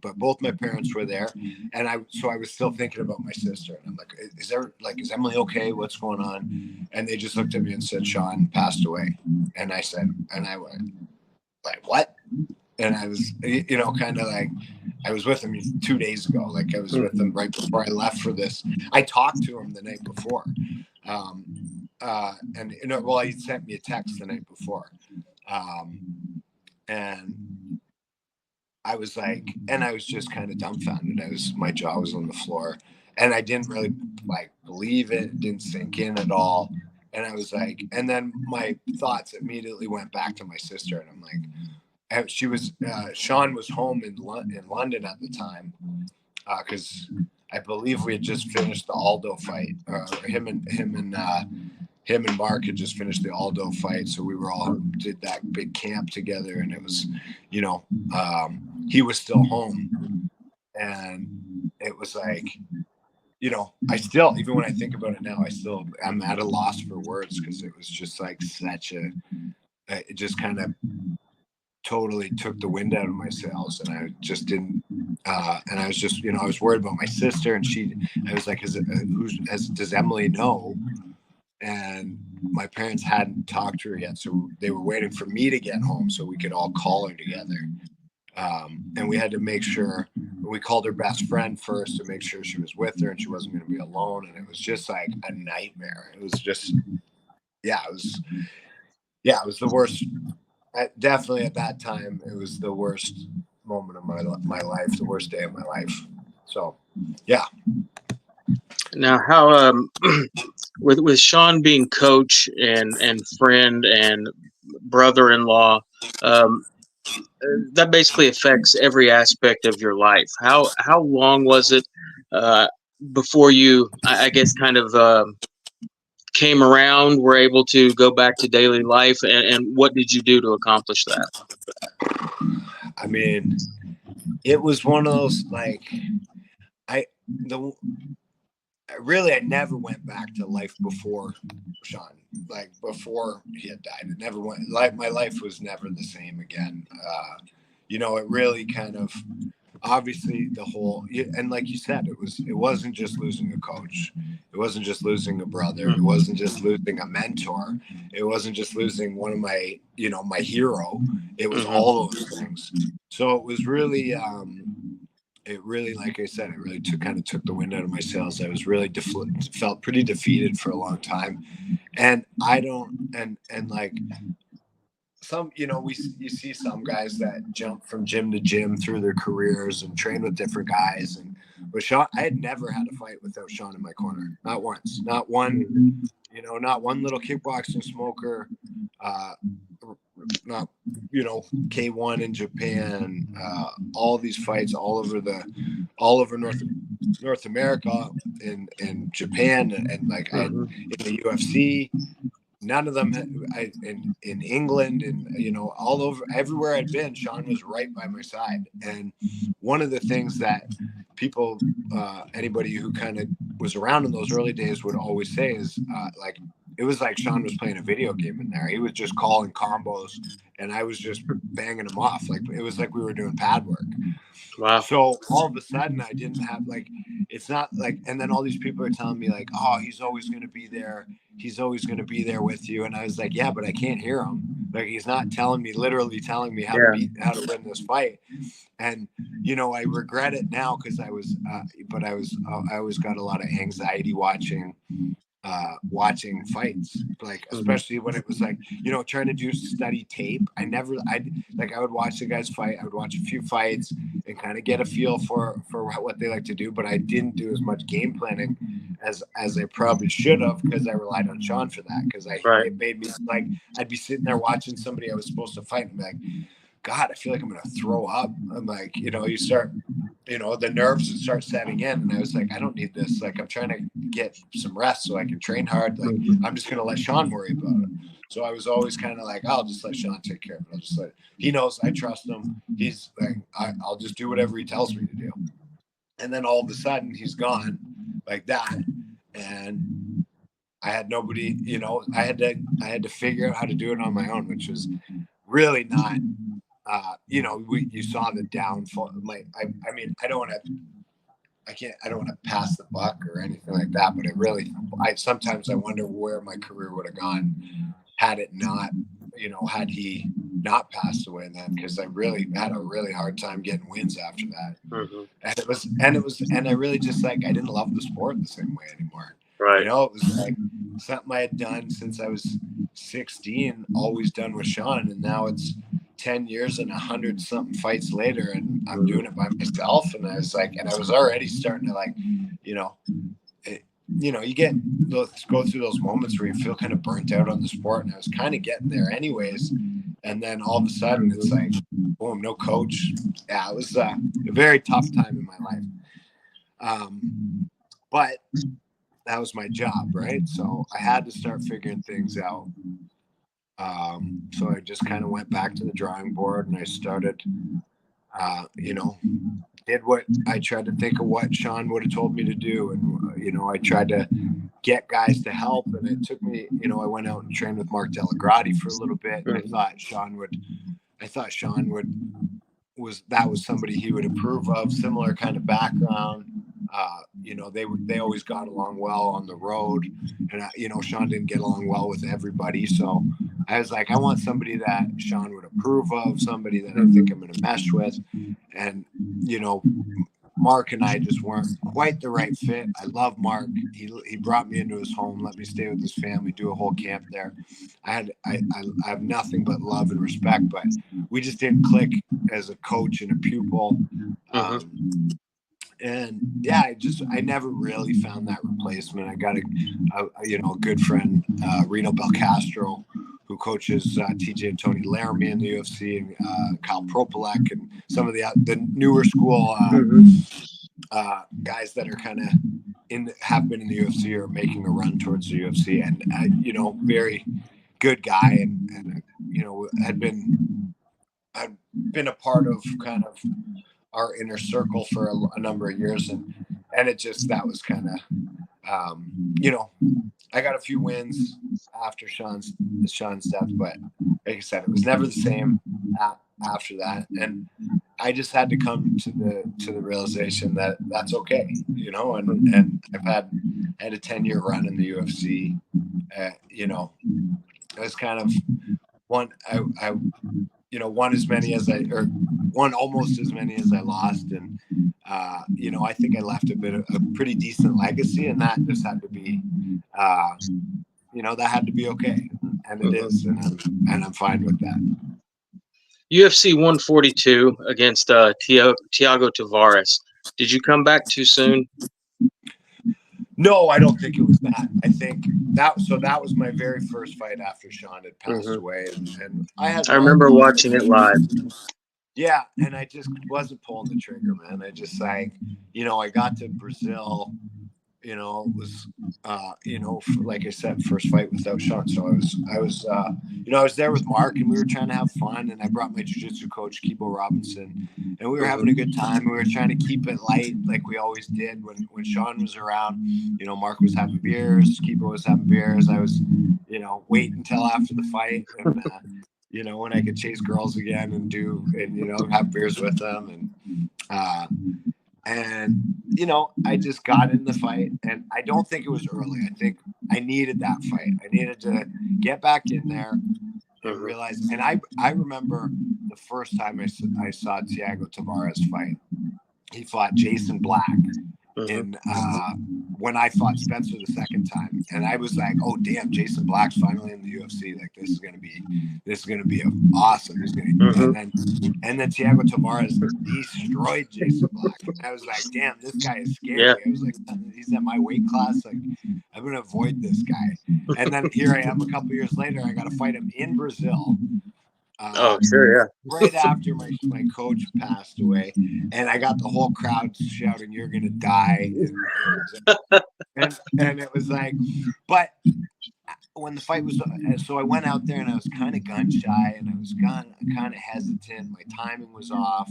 but both my parents were there, and I was still thinking about my sister. And I'm like, is Emily okay? What's going on? And they just looked at me and said, Sean passed away. And I went, like, what? And I was, kind of like, I was with him 2 days ago. Like I was with him right before I left for this. I talked to him the night before. And he sent me a text the night before. And I was like, and I was just kind of dumbfounded. My jaw was on the floor, and I didn't really believe it. It didn't sink in at all. And I was like, and then my thoughts immediately went back to my sister, and I'm like, Sean was home in London at the time, because I believe we had just finished the Aldo fight. Him and Mark had just finished the Aldo fight, so we were all did that big camp together, and it was, he was still home, and it was like, I still, even when I think about it now, I'm at a loss for words, because it was just like it just kind of totally took the wind out of my sails, and I just didn't, and I was just, I was worried about my sister, and I was like, does Emily know? And my parents hadn't talked to her yet, so they were waiting for me to get home so we could all call her together. And we had to make sure we called her best friend first to make sure she was with her and she wasn't going to be alone. And it was just like a nightmare. It was just, it was the worst. Definitely at that time, it was the worst moment of my life, the worst day of my life. So, yeah. Now, how with Sean being coach and friend and brother-in-law, um, that basically affects every aspect of your life. How long was it uh, before you, I guess, kind of came around, were able to go back to daily life, and what did you do to accomplish that? I mean, it was one of those like I the I never went back to life before Sean, like before he had died. It never went like my life was never the same again. It really kind of obviously the whole, and like you said, it wasn't just losing a coach, it wasn't just losing a brother, it wasn't just losing a mentor, it wasn't just losing one of my my hero. It was all those things. So it really, like I said, it really took the wind out of my sails. I was really felt pretty defeated for a long time, and I don't and like some, you see some guys that jump from gym to gym through their careers and train with different guys. And with Sean, I had never had a fight without Sean in my corner, not once, not one, not one little kickboxing smoker, not K1 in Japan, all these fights all over North America and Japan and like in the UFC. None of them in England and all over everywhere I'd been, Sean was right by my side. And one of the things that people, anybody who kind of was around in those early days would always say is like it was like Sean was playing a video game in there. He was just calling combos, and I was just banging him off. Like it was like we were doing pad work. Wow. So all of a sudden I didn't have it's not like, and then all these people are telling me like, oh, he's always going to be there. He's always going to be there with you. And I was like, yeah, but I can't hear him. Like, he's not literally telling me how to win this fight. And, I regret it now because I always got a lot of anxiety watching fights, like especially when it was like trying to study tape. I would watch the guys fight. I would watch a few fights and kind of get a feel for what they like to do, but I didn't do as much game planning as I probably should have, because I relied on Sean for that, because it made me like I'd be sitting there watching somebody I was supposed to fight and be like, God, I feel like I'm gonna throw up. I'm like, you start, the nerves would start setting in, and I was like, I don't need this. Like, I'm trying to get some rest so I can train hard. Like, I'm just gonna let Sean worry about it. So I was always kind of like, I'll just let Sean take care of it. He knows, I trust him. He's like, I'll just do whatever he tells me to do. And then all of a sudden he's gone like that, and I had nobody. I had to figure out how to do it on my own, which was really not. You saw the downfall. Like, I mean, I don't want to pass the buck or anything like that, but sometimes I wonder where my career would have gone had it not, had he not passed away then, because I really had a really hard time getting wins after that. And I really just I didn't love the sport the same way anymore. Right. It was like something I had done since I was 16, always done with Sean, and now it's 10 years and 100 something fights later, and I'm doing it by myself. And I was already starting to you go through those moments where you feel kind of burnt out on the sport, and I was kind of getting there anyways. And then all of a sudden it's like, boom, no coach. Yeah, it was a very tough time in my life. But that was my job, right? So I had to start figuring things out. So I just kind of went back to the drawing board, and I started, did what I tried to think of what Sean would have told me to do. And, I tried to get guys to help. And it took me, I went out and trained with Mark Delagrati for a little bit. And I thought Sean was somebody he would approve of, similar kind of background. You know, they always got along well on the road, and you know, Sean didn't get along well with everybody. So I was like, I want somebody that Sean would approve of, somebody that I think I'm going to mesh with, and you know, Mark and I just weren't quite the right fit. I love Mark. He brought me into his home, let me stay with his family, do a whole camp there. I have nothing but love and respect, but we just didn't click as a coach and a pupil. And yeah, I never really found that replacement. I got a good friend, Reno Belcastro, who coaches TJ and Tony Laramie in the UFC, and Kyle Propolek, and some of the newer school guys that are kind of have been in the UFC or making a run towards the UFC, and very good guy, and had been a part of kind of our inner circle for a number of years, and it just, that was kind of I got a few wins after Sean's death, but like I said, it was never the same after that, and I just had to come to the realization that that's okay, and I've had a 10-year run in the UFC. It was kind of won almost as many as I lost, and I think I left a pretty decent legacy, and that just had to be that had to be okay, and it is, and I'm fine with that. UFC 142 against Thiago Tavares. Did you come back too soon? No, I don't think it was that. I think that was my very first fight after Sean had passed away, and I remember watching it live. Yeah, and I just wasn't pulling the trigger, man. I just I got to Brazil, it was like I said, first fight without Sean. So I was there with Mark, and we were trying to have fun, and I brought my jiu-jitsu coach, Kibo Robinson, and we were having a good time. We were trying to keep it light like we always did when Sean was around. Mark was having beers, Kibo was having beers. I was wait until after the fight, and when I could chase girls again and have beers with them, and I just got in the fight, and I don't think it was early. I think I needed that fight. I needed to get back in there and realize. And I remember the first time I saw Thiago Tavares fight. He fought Jason Black in when I fought Spencer the second time, and I was like, "Oh damn, Jason Black's finally in the UFC! Like this is gonna be awesome." And then Thiago Tavares destroyed Jason Black. And I was like, "Damn, this guy is scary." Yeah. I was like, "He's at my weight class. Like, I'm gonna avoid this guy." And then here I am a couple years later. I got to fight him in Brazil. Sure, yeah. Right after my coach passed away, and I got the whole crowd shouting, "You're gonna die!" And it was like, but when the fight was, so I went out there and I was kind of gun shy, and I was kind of hesitant. My timing was off,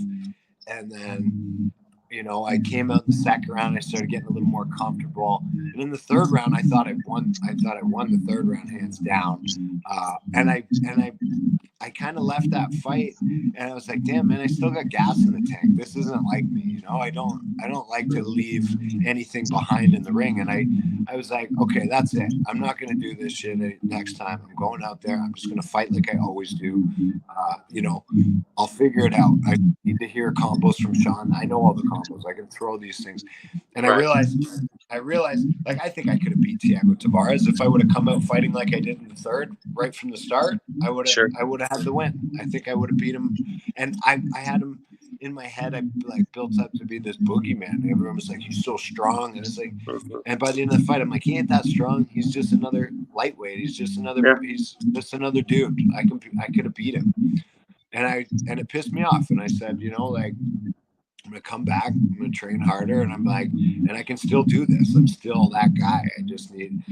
and then I came out in the second round. I started getting a little more comfortable, and in the third round, I thought I won the third round hands down, and I kind of left that fight, and I was like, damn, man, I still got gas in the tank. This isn't like me, I don't like to leave anything behind in the ring. And I was like, okay, that's it. I'm not going to do this shit next time. I'm going out there. I'm just going to fight like I always do. I'll figure it out. I need to hear combos from Sean. I know all the combos. I can throw these things. And I realized, like, I think I could have beat Thiago Tavares if I would have come out fighting like I did in the third, right from the start. I would have had the win. I think I would have beat him. And I had him in my head. I built up to be this boogeyman. Everyone was like, "He's so strong," and it's like, and by the end of the fight, I'm like, "He ain't that strong. He's just another lightweight. He's just another dude. I could have beat him." And it pissed me off. And I said, I'm going to come back, I'm going to train harder, and I'm like, and I can still do this. I'm still that guy. I just need,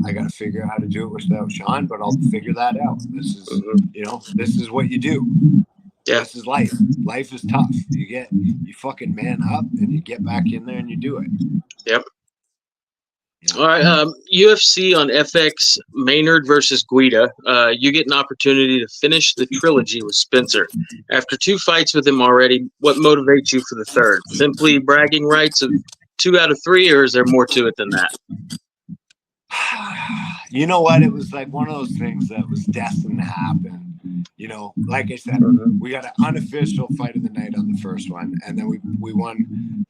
I got to figure out how to do it without Sean, but I'll figure that out. This is, this is what you do. Yeah. This is life. Life is tough. You fucking man up, and you get back in there and you do it. Yep. Yeah. All right, UFC on FX, Maynard versus Guida. You get an opportunity to finish the trilogy with Spencer. After 2 fights with him already, what motivates you for the third? Simply bragging rights of 2 out of 3, or is there more to it than that? You know what? It was like one of those things that was destined to happen. You know, like I said, we got an unofficial fight of the night on the first one, and then we won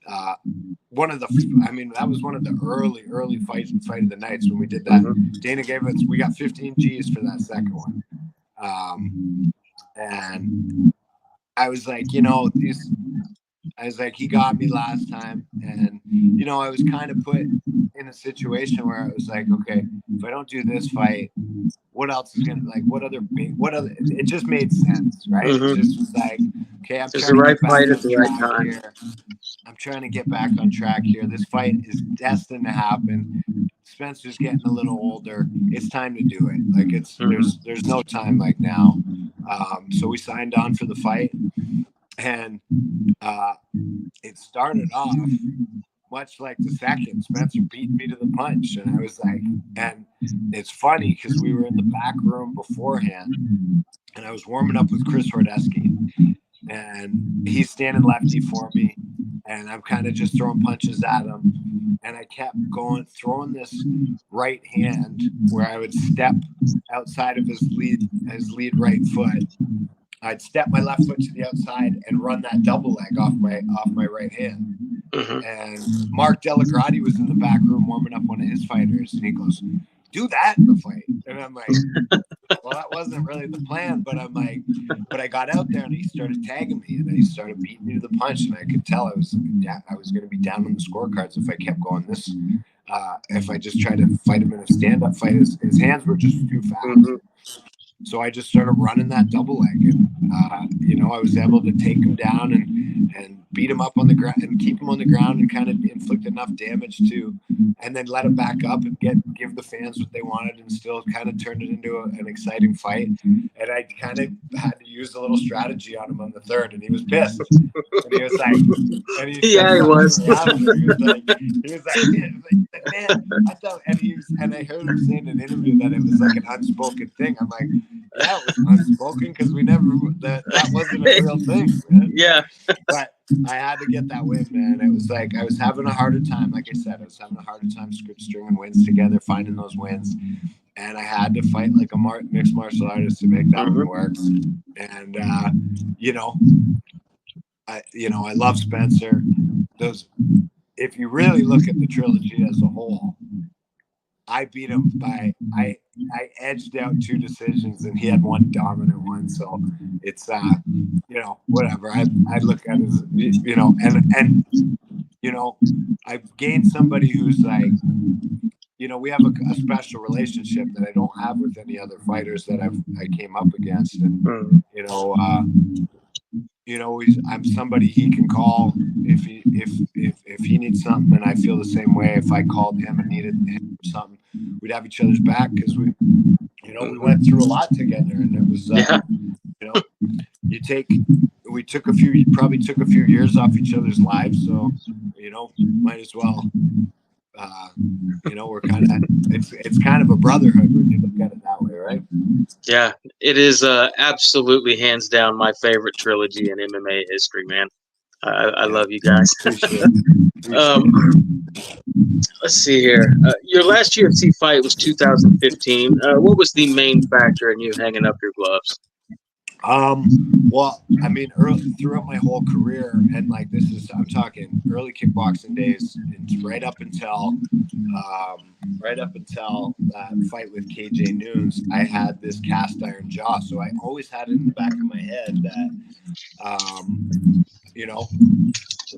one of the. I mean, that was one of the early fight of the nights when we did that. Dana gave us. We got 15 G's for that second one, and I was like, you know, I was like, he got me last time. And, you know, I was kind of put in a situation where I was like, okay, if I don't do this fight, what else is going to, like, what other, it just made sense, right? It just was like, okay, I'm trying to get back on track here. I'm trying to get back on track here. This fight is destined to happen. Spencer's getting a little older. It's time to do it. Like, there's no time like now. So we signed on for the fight. And it started off much like the second. Spencer beat me to the punch. And I was like, and it's funny because we were in the back room beforehand and I was warming up with Chris Hordeski. And he's standing lefty for me. And I'm kind of just throwing punches at him. And I kept throwing this right hand where I would step outside of his lead right foot. I'd step my left foot to the outside and run that double leg off my right hand. And Mark Delagrati was in the back room warming up one of his fighters, and he goes, "Do that in the fight." And I'm like, well, that wasn't really the plan, but I'm like, but I got out there and he started tagging me and he started beating me to the punch, and I could tell I was going to be down on the scorecards if I kept going this. If I just tried to fight him in a stand-up fight, his hands were just too fast. So I just started running that double leg, and you know, I was able to take him down and beat him up on the ground and keep him on the ground and kind of inflict enough damage and then let him back up and give the fans what they wanted and still kind of turned it into an exciting fight. And I kind of had to use a little strategy on him on the third, and he was pissed. And he was like, and he was like, man, I thought, and I heard him say in an interview that it was like an unspoken thing. I'm like, yeah, it was unspoken because that wasn't a real thing, man. Yeah. But I had to get that win, man. It was like I was having a harder time. Like I said, I was having a harder time stringing wins together, finding those wins. And I had to fight like a mixed martial artist to make that one work. And, you know, I love Spencer. If you really look at the trilogy as a whole, I beat him by I edged out 2 decisions and he had 1 dominant one. So it's you know, whatever. I look at it as, you know, and you know, I've gained somebody who's like, you know, we have a special relationship that I don't have with any other fighters that I came up against. And you know, I'm somebody he can call if he needs something, and I feel the same way. If I called him and needed him for something, we'd have each other's back because we went through a lot together, and it was you know, we probably took a few years off each other's lives, so you know, might as well. You know, we're kind of it's kind of a brotherhood when you look at it that way, right? Yeah, it is absolutely hands down my favorite trilogy in MMA history, man. I love you guys. Appreciate it. Let's see here. Your last UFC fight was 2015. What was the main factor in you hanging up your gloves? Well, I mean, throughout my whole career, and like I'm talking early kickboxing days, right up until that fight with KJ Noons, I had this cast iron jaw. So I always had it in the back of my head that, you know,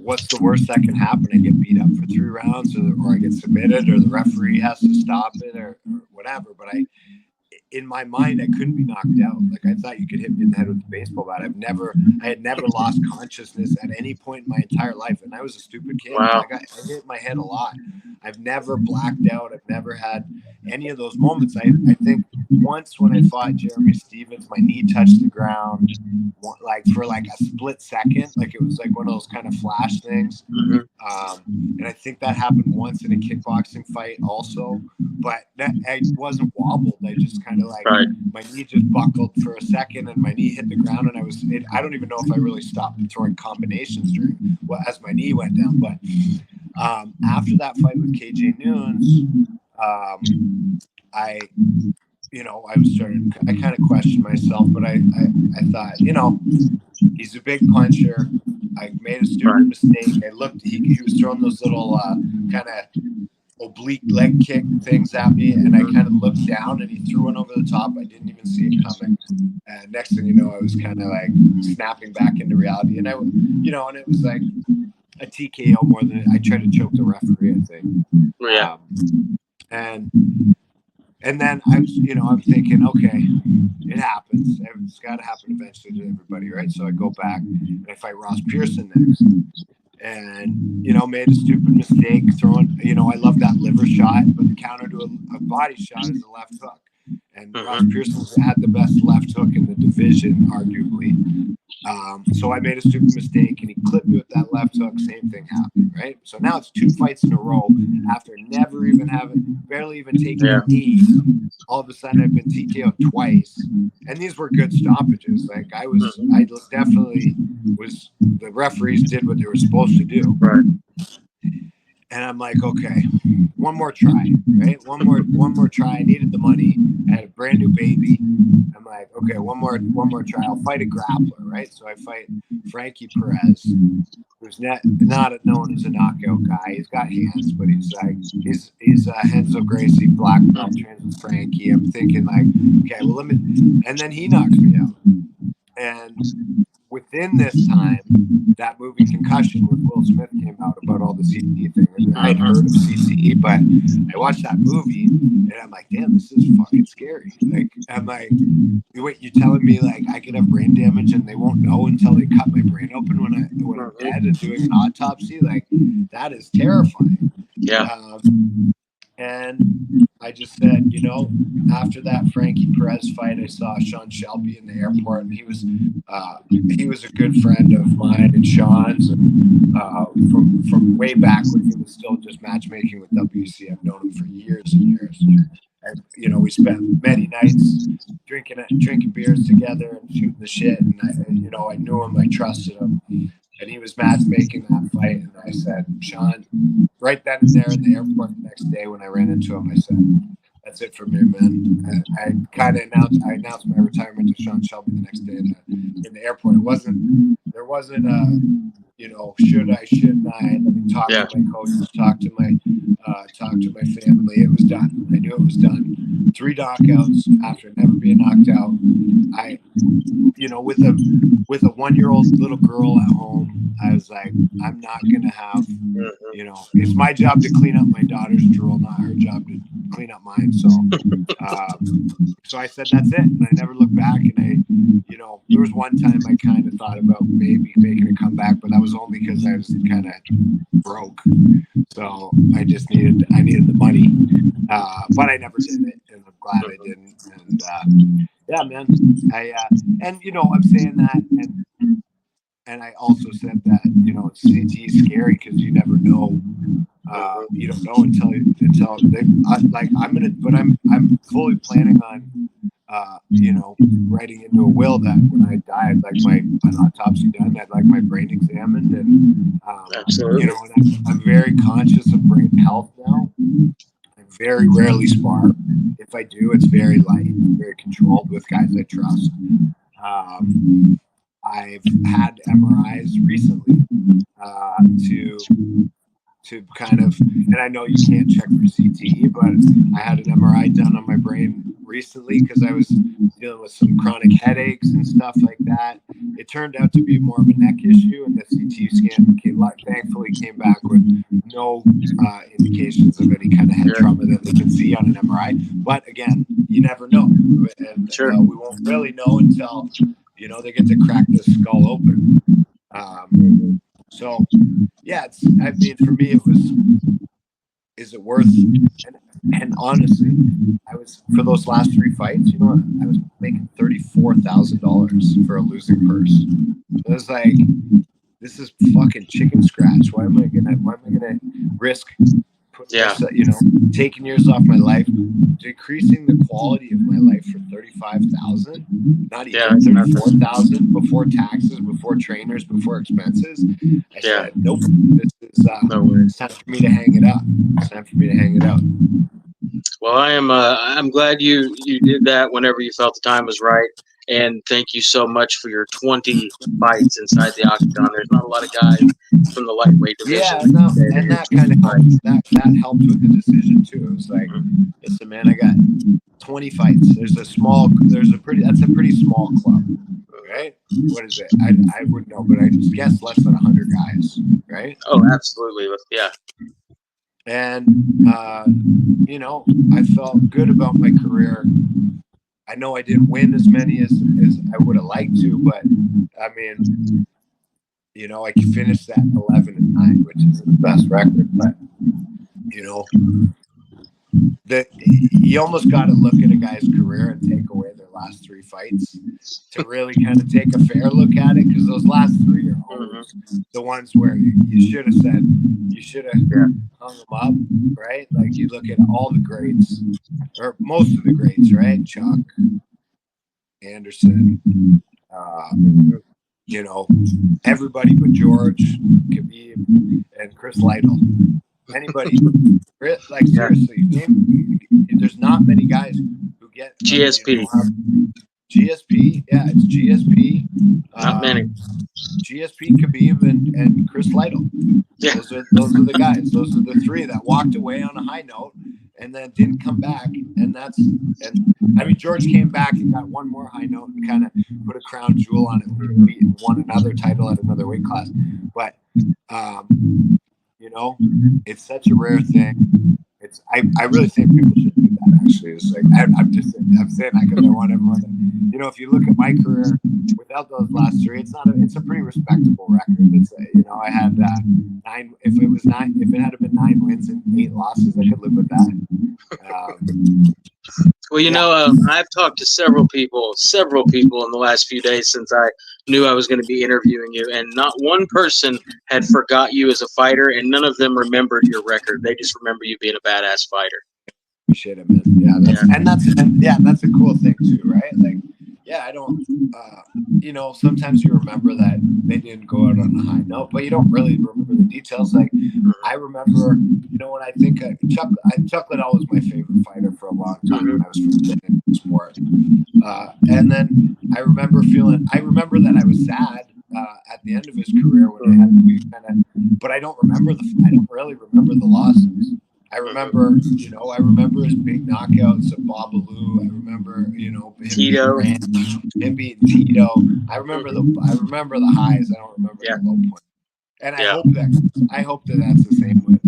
what's the worst that can happen? I get beat up for 3 rounds, or I get submitted, or the referee has to stop it, or whatever. But in my mind, I couldn't be knocked out. Like, I thought you could hit me in the head with a baseball bat. I had never lost consciousness at any point in my entire life. And I was a stupid kid. Wow. I hit my head a lot. I've never blacked out. I've never had any of those moments. I think once when I fought Jeremy Stevens, my knee touched the ground, like for like a split second. Like, it was like one of those kind of flash things. And I think that happened once in a kickboxing fight also. But I wasn't wobbled. I just kind of like, my knee just buckled for a second and my knee hit the ground, and I don't even know if I really stopped throwing combinations as my knee went down. But After that fight with KJ Noons, I I kind of questioned myself, but I thought, he's a big puncher. I made a stupid mistake. I looked, he was throwing those little kind of oblique leg kick things at me, and I kind of looked down and he threw one over the top. I didn't even see it coming. And next thing you know, I was kind of like snapping back into reality. And and it was like a TKO more than I tried to choke the referee, I think. Yeah. And then I was, I'm thinking, okay, it happens. It's got to happen eventually to everybody, right? So I go back and I fight Ross Pearson next. And, made a stupid mistake throwing, I love that liver shot, but the counter to a body shot is a left hook. And Ross Pearson's had the best left hook in the division, arguably. So I made a stupid mistake and he clipped me with that left hook. Same thing happened, right? So now it's 2 fights in a row after barely even taking a knee. All of a sudden I've been TKO'd twice, and these were good stoppages. Like the referees did what they were supposed to do. Right. And I'm like, okay, one more try, right? One more try. I needed the money. I had a brand new baby. I'm like, okay, one more try. I'll fight a grappler, right? So I fight Frankie Perez, who's not known as a knockout guy. He's got hands, but he's Henzo Gracie black belt trains with Frankie. I'm thinking like, okay, well and then he knocks me out. And within this time, that movie Concussion with Will Smith came out about all the CTE thing. And I'd heard of CTE, but I watched that movie and I'm like, damn, this is fucking scary. Like, I'm like, wait, you're telling me like I could have brain damage and they won't know until they cut my brain open when I'm dead and doing an autopsy? Like, that is terrifying. Yeah. And I just said, after that Frankie Perez fight, I saw Sean Shelby in the airport, and he was a good friend of mine and Sean's from way back when he was still just matchmaking with WC. I've known him for years and years. And, we spent many nights drinking beers together and shooting the shit. And I knew him, I trusted him. And he was matchmaking that fight. And I said, Sean, right then and there in the airport the next day when I ran into him, I said, that's it for me, man. And I announced my retirement to Sean Shelby the next day in the airport. There wasn't should I, shouldn't I? Let me talk to my coaches, talk to my family. It was done. I knew it was done. 3 knockouts after never being knocked out. With a 1-year-old little girl at home, I was like, I'm not gonna have, it's my job to clean up my daughter's drool, not her job to clean up mine. So, so I said, that's it. And I never looked back. And there was one time I kind of thought about maybe making a comeback, but that was only because I was kind of broke. So I needed the money. But I never did it, and I'm glad I didn't. And yeah, man, I'm saying that, and I also said that, CTE is scary because you never know. You don't know until I'm fully planning on, writing into a will that when I die, I'd like an autopsy done. I'd like my brain examined, and Absolutely. And I'm very conscious of brain health now. I very rarely spar. If I do, it's very light, very controlled with guys I trust. I've had MRIs recently to kind of, and I know you can't check for CTE, but I had an MRI done on my brain recently because I was dealing with some chronic headaches and stuff like that. It turned out to be more of a neck issue, and the CT scan thankfully came back with no indications of any kind of head trauma that they can see on an MRI. But again, you never know, and we won't really know until they get to crack this skull open. So yeah, for me, it was, is it worth? And honestly, I was, for those last 3 fights, I was making $34,000 for a losing purse. It was like, this is fucking chicken scratch. Why am I gonna risk Yeah. Taking years off my life, decreasing the quality of my life for 35,000, not even 34,000 before taxes, before trainers, before expenses. I said, nope, this is it's time for me to hang it up. It's time for me to hang it up. Well, I'm glad you did that whenever you felt the time was right. And thank you so much for your 20 fights inside the octagon. There's not a lot of guys from the lightweight division. Yeah, no, and that kind of helped. That helped with the decision too. It was like, listen, man, I got 20 fights. That's a pretty small club, right? What is it? I wouldn't know, but I guess less than 100 guys, right? Oh, absolutely. Yeah. And I felt good about my career. I know I didn't win as many as I would have liked to, but I mean, I finished at 11-9, which is the best record. But you almost got to look at a guy's career and take away their last 3 fights to really kind of take a fair look at it, because those last 3 are always the ones where you should have hung them up, right? Like you look at all the greats, or most of the greats, right? Chuck, Anderson, everybody but George, Khabib, and Chris Lytle. Anybody, like seriously, there's not many guys who get GSP. GSP, yeah, it's GSP. Not many. GSP, Khabib, and Chris Lytle. Yeah. Those are the guys. Those are the 3 that walked away on a high note and then didn't come back. And I mean, George came back and got one more high note and kind of put a crown jewel on it when he won another title at another weight class. But it's such a rare thing. I really think people should do that. Actually, it's like I'm saying that because I want everyone to, if you look at my career without those last 3, it's a pretty respectable record. It's I had 9. If it had been 9 wins and 8 losses, I could live with that. Well, I've talked to several people in the last few days since I knew I was going to be interviewing you, and not one person had forgot you as a fighter, and none of them remembered your record. They just remember you being a badass fighter. Appreciate it, man. Yeah, that's a cool thing too, right? Like, I don't, sometimes you remember that they didn't go out on a high note, but you don't really remember the details. Like, I remember, when I think Chuck Liddell was my favorite fighter for a long time when I was first in the sport. And then I remember that I was sad at the end of his career when I had to be but I don't really remember the losses. I remember his big knockouts of Babalu. I remember, him beating Tito. I remember the highs. I don't remember the low points. And I hope that that's the same with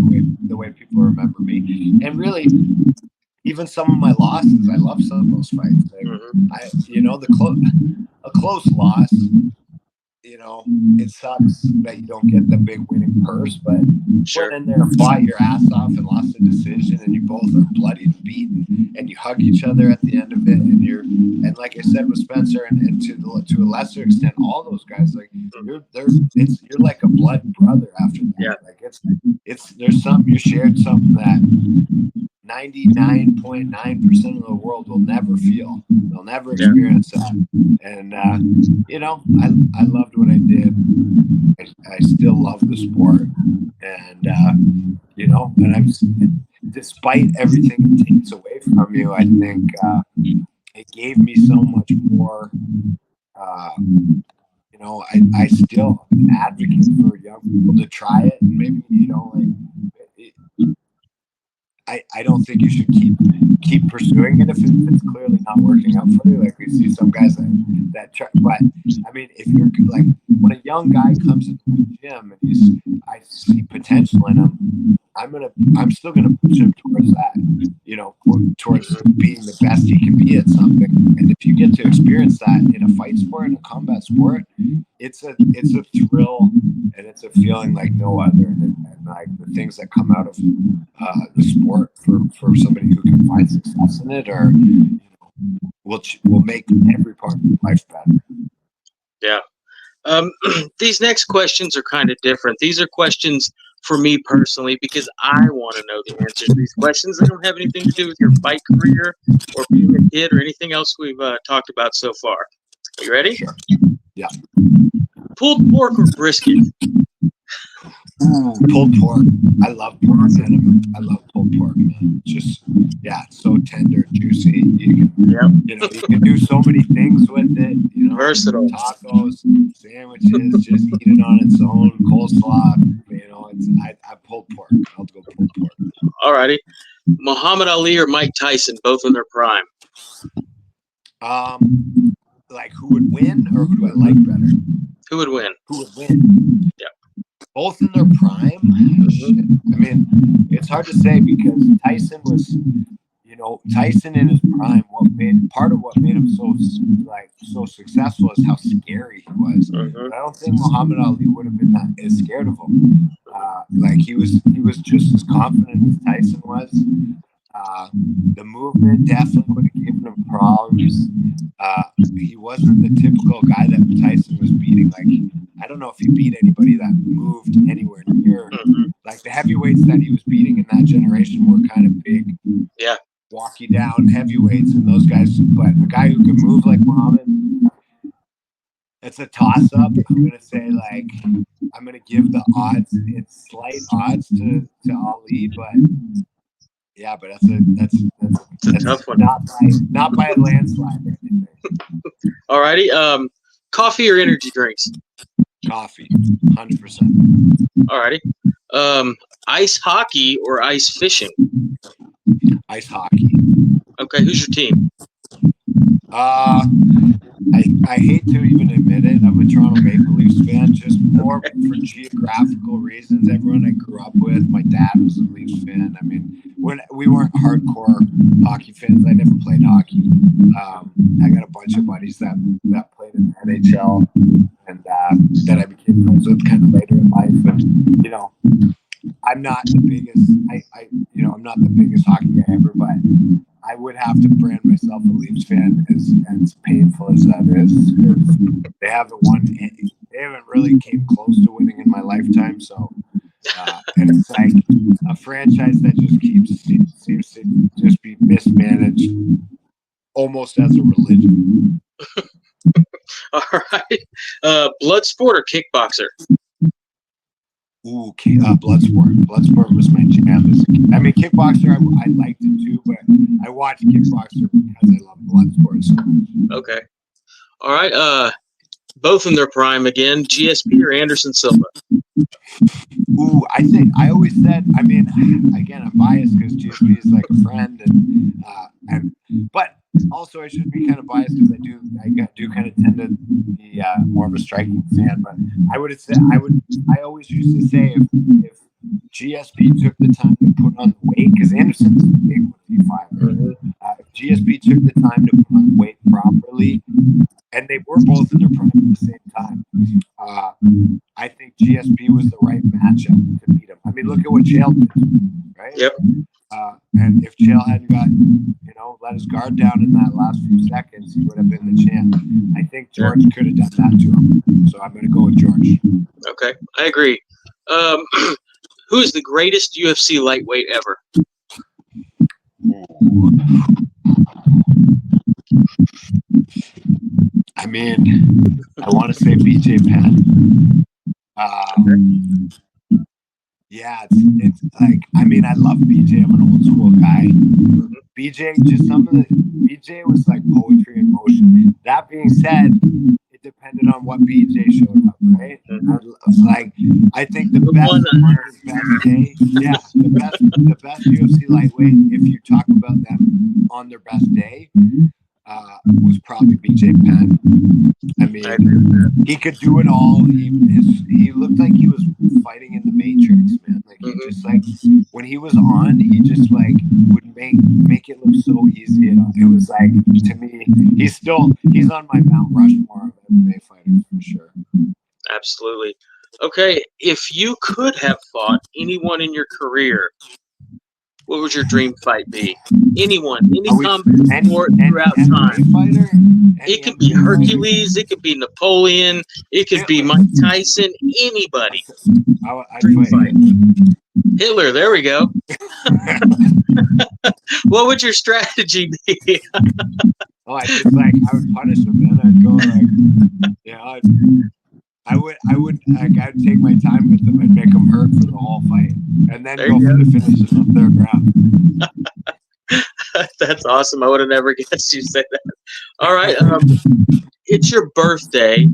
the way people remember me. And really, even some of my losses, I love some of those fights. Like, a close loss. It sucks that you don't get the big winning purse, but went in there and fought your ass off and lost a decision, and you both are bloodied and beaten, and you hug each other at the end of it, and like I said with Spencer, and to a lesser extent, all those guys, like you're like a blood brother after that. Yeah. Like there's something you shared, something that 99.9% of the world will never feel. They'll never experience that. And I loved what I did. I still love the sport, and and I'm, despite everything it takes away from you, I think it gave me so much more. I still advocate for young people to try it, and maybe I don't think you should keep pursuing it if it's clearly not working out for you. Like we see some guys that try, but I mean, if you're like when a young guy comes into the gym and I see potential in him, I'm still gonna push him towards that, towards being the best he can be at something. And if you get to experience that in a fight sport, in a combat sport, it's a thrill and it's a feeling like no other. And like the things that come out of the sport for somebody who can find success in it, or will make every part of your life better. Yeah. These next questions are kind of different. These are questions for me personally, because I want to know the answers to these questions. They don't have anything to do with your fight career or being a kid or anything else we've talked about so far. Are you ready? Sure. Yeah. Pulled pork or brisket? Ooh, pulled pork. I love pork, man. I love pulled pork, man. Just, yeah, so tender, juicy. You can, you can do so many things with it. Versatile. Tacos, sandwiches, just eat it on its own. Coleslaw. I pulled pork. I'll go pulled pork. Alrighty. Muhammad Ali or Mike Tyson, both in their prime? Like who would win, or who do I like better? Who would win? Who would win? Yeah. Both in their prime. Shit. I mean, it's hard to say because Tyson was, Tyson in his prime. Part of what made him so successful is how scary he was. But I don't think Muhammad Ali would have been that as scared of him. He was just as confident as Tyson was. The movement definitely would have given him problems. He wasn't the typical guy that Tyson was beating. I don't know if he beat anybody that moved anywhere near. Like the heavyweights that he was beating in that generation were kind of big, walk you down heavyweights, and those guys. But a guy who could move like Muhammad, it's a toss-up. I'm gonna say I'm gonna give the odds. It's slight odds to Ali, but. Yeah, but that's a tough one. Not by a landslide or anything. Alrighty. Coffee or energy drinks? Coffee, 100%. Alrighty. Ice hockey or ice fishing? Ice hockey. Okay, who's your team? I hate to even admit it. I'm a Toronto Maple Leafs fan, just more for geographical reasons. Everyone I grew up with, my dad was a Leafs fan. I mean, when we weren't hardcore hockey fans, I never played hockey. I got a bunch of buddies that played in the NHL and that I became friends with kind of later in life. And I'm not the biggest. I'm not the biggest hockey guy ever, but I would have to brand myself a Leafs fan, as painful as that is, because they haven't won. They haven't really came close to winning in my lifetime. So, and it's like a franchise that just seems to just be mismanaged, almost as a religion. All right. Blood sport or kickboxer? Ooh, Bloodsport. Bloodsport was my jam. I mean, kickboxer, I liked it too, but I watched kickboxer because I love Bloodsport so much. Okay. All right. Both in their prime again. GSP or Anderson Silva? Ooh, I always said. I mean, again, I'm biased because GSP is like a friend, but also I should be kind of biased because I do kind of tend to be more of a striking fan. But I always used to say if GSP took the time to put on the weight, because Anderson's a big 185. If GSP took the time to put on the weight properly, and they were both in their prime at the same time, I think GSP was the right matchup to beat him. I mean, look at what Chael did, right? Yep. And if Chael hadn't got, let his guard down in that last few seconds, he would have been the champ. I think George could have done that to him. So I'm going to go with George. Okay, I agree. Who is the greatest UFC lightweight ever? I mean, I want to say BJ Penn. Yeah, it's like, I mean, I love BJ. I'm an old school guy. BJ was like poetry in motion. That being said, it depended on what BJ showed up, right? I think the best day, the best UFC lightweight, if you talk about them on their best day, was probably BJ Penn. I mean, he could do it all. He looked like he was fighting in the Matrix, man. Like he just when he was on, he just would make it look so easy. It was like, to me, he's on my Mount Rushmore of MMA fighters for sure. Absolutely. Okay, if you could have fought anyone in your career, What would your dream fight be? Anyone, any Are we combat any sport throughout time. MMA fighter? Any It could be MMA fighter? Hercules. It could be Napoleon. It could be Hitler. Mike Tyson. Anybody. I'd Dream fight fight. Hitler. There we go. What would your strategy be? Oh, I would punish him, man. I'd go I would take my time with him. I'd make him hurt for the whole fight, and then There go you for the finish in the third round. That's awesome. I would have never guessed you say that. All right. It's your birthday.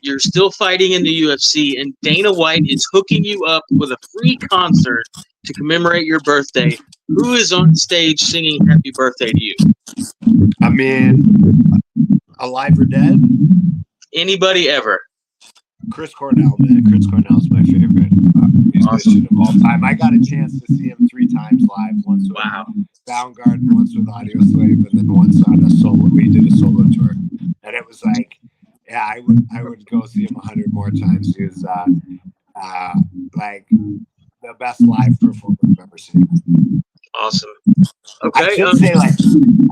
You're still fighting in the UFC, and Dana White is hooking you up with a free concert to commemorate your birthday. Who is on stage singing happy birthday to you? I mean, alive or dead? Anybody ever? Chris Cornell, man. Chris Cornell's my favorite musician of all time. I got a chance to see him 3 times live. Once with Soundgarden, once with Audio Slave, and then once on a solo. We did a solo tour, and it was like, yeah, I would go see him 100 more times. He was like the best live performer I've ever seen. Awesome. Okay.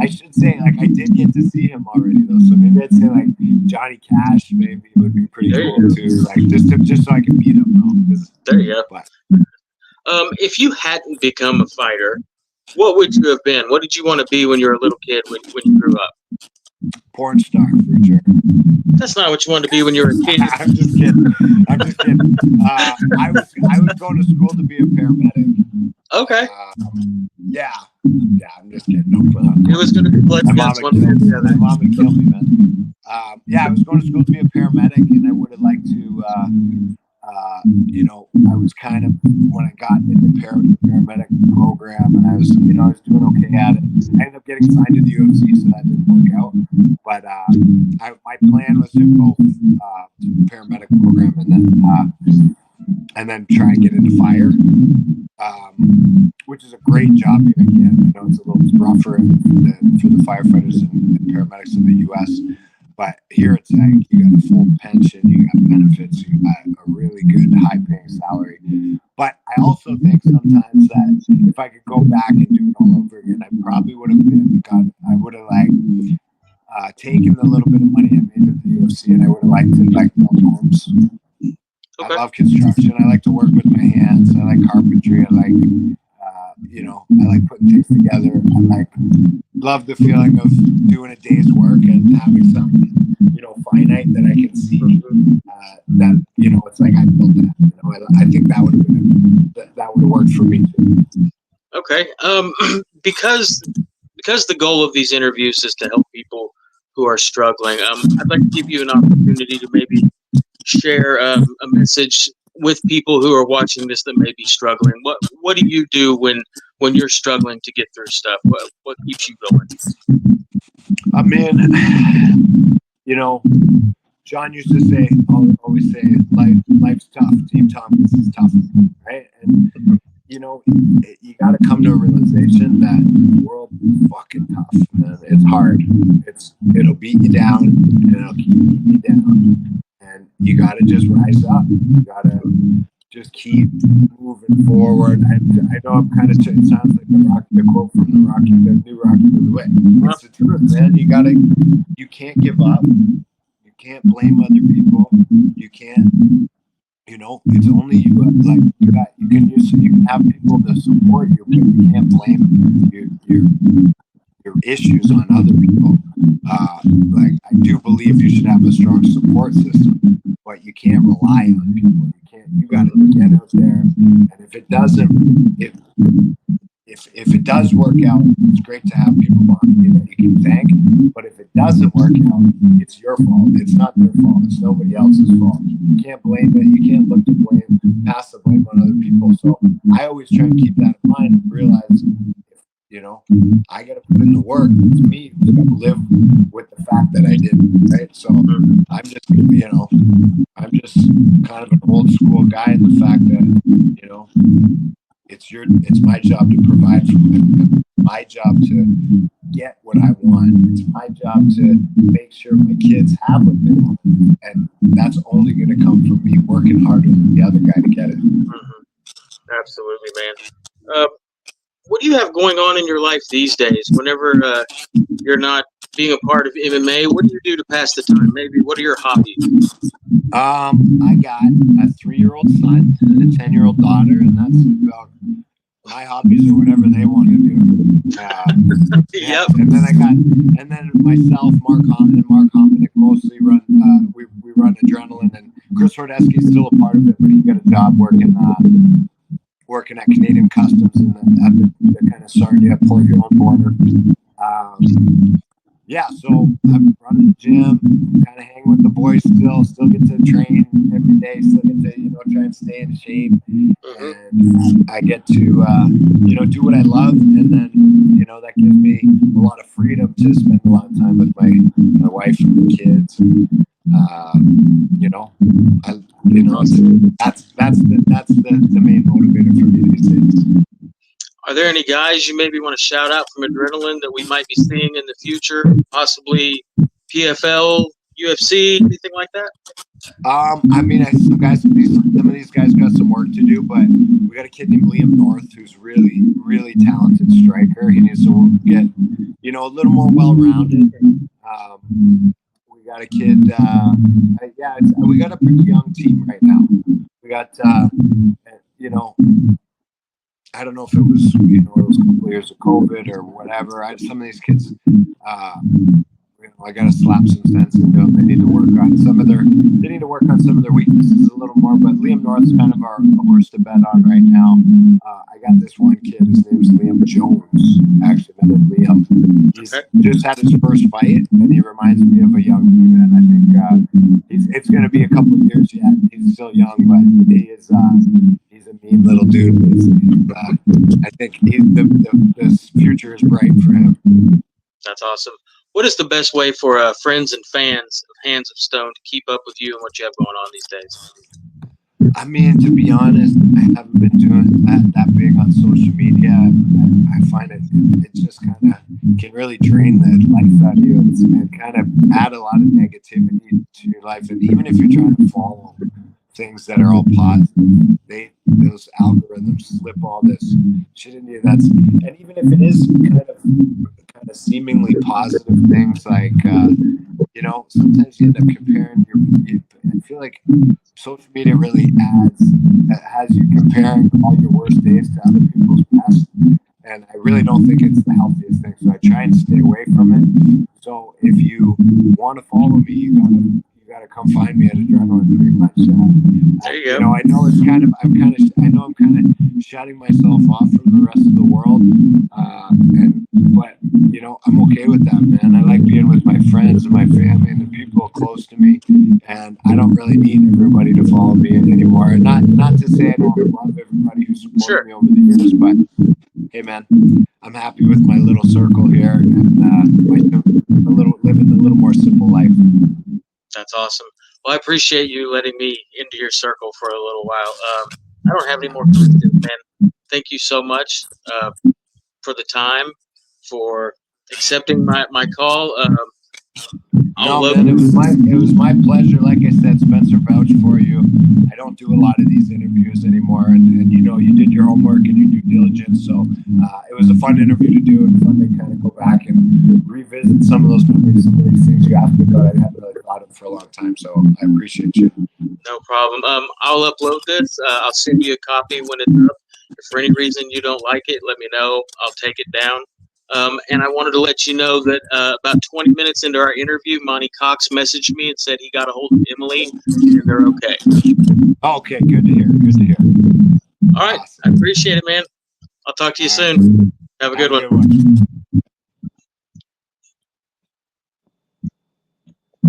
I should say I did get to see him already though, so maybe I'd say like Johnny Cash maybe would be pretty cool too. Like just so I can beat him though. There you go. But, if you hadn't become a fighter, what would you have been? What did you want to be when you were a little kid when you grew up? Porn star for sure. That's not what you wanted to be when you were a kid. I'm just kidding. I was going to school to be a paramedic. Okay. Yeah, I'm just kidding. It was going to be blood against one way or the other. My mom would kill me, man. I was going to school to be a paramedic, and I would have liked to, I was kind of, when I got into the paramedic program, and I was doing okay at it. I ended up getting signed to the UFC, so that didn't work out. But my plan was to go to the paramedic program, and then try and get into fire, which is a great job here in Canada. I know it's a little rougher for the firefighters and paramedics in the U.S., but here it's like you got a full pension, you got benefits, you got a really good high-paying salary. But I also think sometimes that if I could go back and do it all over again, I probably would have taken the little bit of money I made at the UFC, and I would have liked to build homes. Okay. I love construction. I like to work with my hands. I like carpentry. I like, I like putting things together. I love the feeling of doing a day's work and having something, finite that I can see. It's like I built that. I think that would have worked for me too. Okay. Because the goal of these interviews is to help people who are struggling. I'd like to give you an opportunity to maybe share a message with people who are watching this that may be struggling. What do you do when you're struggling to get through stuff? What keeps you going? I mean, John used to always say, life's tough. Team Tompkins is tough, right? And you got to come to a realization that the world is fucking tough, man. It's hard. It'll beat you down, and it'll keep you down. And you got to just rise up. You got to just keep moving forward. I know I'm kind of, it sounds like the quote from the new Rocky movie. It's the truth, man. You can't give up. You can't blame other people. You can't, it's only you. You can have people to support you, but you can't blame your issues on other people. I do believe you should have a strong support system, but you can't rely on people. You got to get out there, and if it does work out, it's great to have people behind you that you can thank. But if it doesn't work out, it's your fault. It's not their fault. It's nobody else's fault. You can't blame it. You can't look to pass the blame on other people. So I always try and keep that in mind and realize, I got to put in the work. It's me who's got to live with the fact that I didn't, right? So I'm just, I'm just kind of an old school guy in the fact that, it's my job to provide for them. My job to get what I want. It's my job to make sure my kids have what they want. And that's only going to come from me working harder than the other guy to get it. Mm-hmm. Absolutely, man. what do you have going on in your life these days? Whenever you're not being a part of MMA, what do you do to pass the time? Maybe what are your hobbies? I got a 3-year-old son and a 10-year-old daughter, and that's about my hobbies or whatever they want to do. Yep. And then myself, Mark Hominick mostly run. We run Adrenaline, and Chris Hordeski's still a part of it, but he got a job working at Canadian Customs at the kind of Sarnia Port Huron border. Yeah, so I'm running the gym, kind of hanging with the boys still get to train every day, still get to, try and stay in shape. And I get to, do what I love. And then, that gives me a lot of freedom to spend a lot of time with my wife and the kids. That's the main motivator for me these days. Are there any guys you maybe want to shout out from Adrenaline that we might be seeing in the future? Possibly PFL, UFC, anything like that? Some of these guys got some work to do, but we got a kid named Liam North who's really, really talented striker. He needs to get, a little more well-rounded. We got a kid. We got a pretty young team right now. We got, I don't know if it was, it was a couple of years of COVID or whatever. Some of these kids, I got to slap some sense into them. They need to work on some of their weaknesses a little more. But Liam North's kind of our horse to bet on right now. I got this one kid. His name's Liam Jones. Actually, another Liam. He's just had his first fight, and he reminds me of a young man. I think it's going to be a couple of years yet. He's still young, but he is. He's a mean little dude. I think the future is bright for him. That's awesome. What is the best way for friends and fans of Hands of Stone to keep up with you and what you have going on these days? I mean, to be honest, I haven't been doing that big on social media. I find it just kind of can really drain the life out of you and kind of add a lot of negativity to your life. And even if you're trying to follow things that are all positive, those algorithms slip all this shit into you. And even if it is kind of seemingly positive things, like sometimes you end up comparing I feel like social media really has you comparing all your worst days to other people's best, and I really don't think it's the healthiest thing. So I try and stay away from it. So if you want to follow me, you gotta come find me at Adrenaline, pretty much. There you go. I know I'm kind of shutting myself off from the rest of the world, but I'm okay with that, man. I like being with my friends and my family and the people close to me, and I don't really need everybody to follow me anymore. And not to say I don't love everybody who supported me over the years, but hey, man, I'm happy with my little circle here and living a little more simple life. That's awesome. Well, I appreciate you letting me into your circle for a little while. I don't have any more questions, man. Thank you so much for the time, for accepting my call. It was my pleasure. Like I said, Spencer vouched for you. I don't do a lot of these interviews anymore, and you did your homework and your due diligence. So it was a fun interview to do and fun to kind of go back and revisit some of those memories, some of these things you asked me about. I haven't really thought of for a long time, so I appreciate you. No problem. I'll upload this. I'll send you a copy when it's up. If for any reason you don't like it, let me know. I'll take it down. And I wanted to let you know that about 20 minutes into our interview, Monty Cox messaged me and said he got a hold of Emily and they're okay. Okay, good to hear. All right. Awesome. I appreciate it, man. I'll talk to you soon. Right. Have a good one.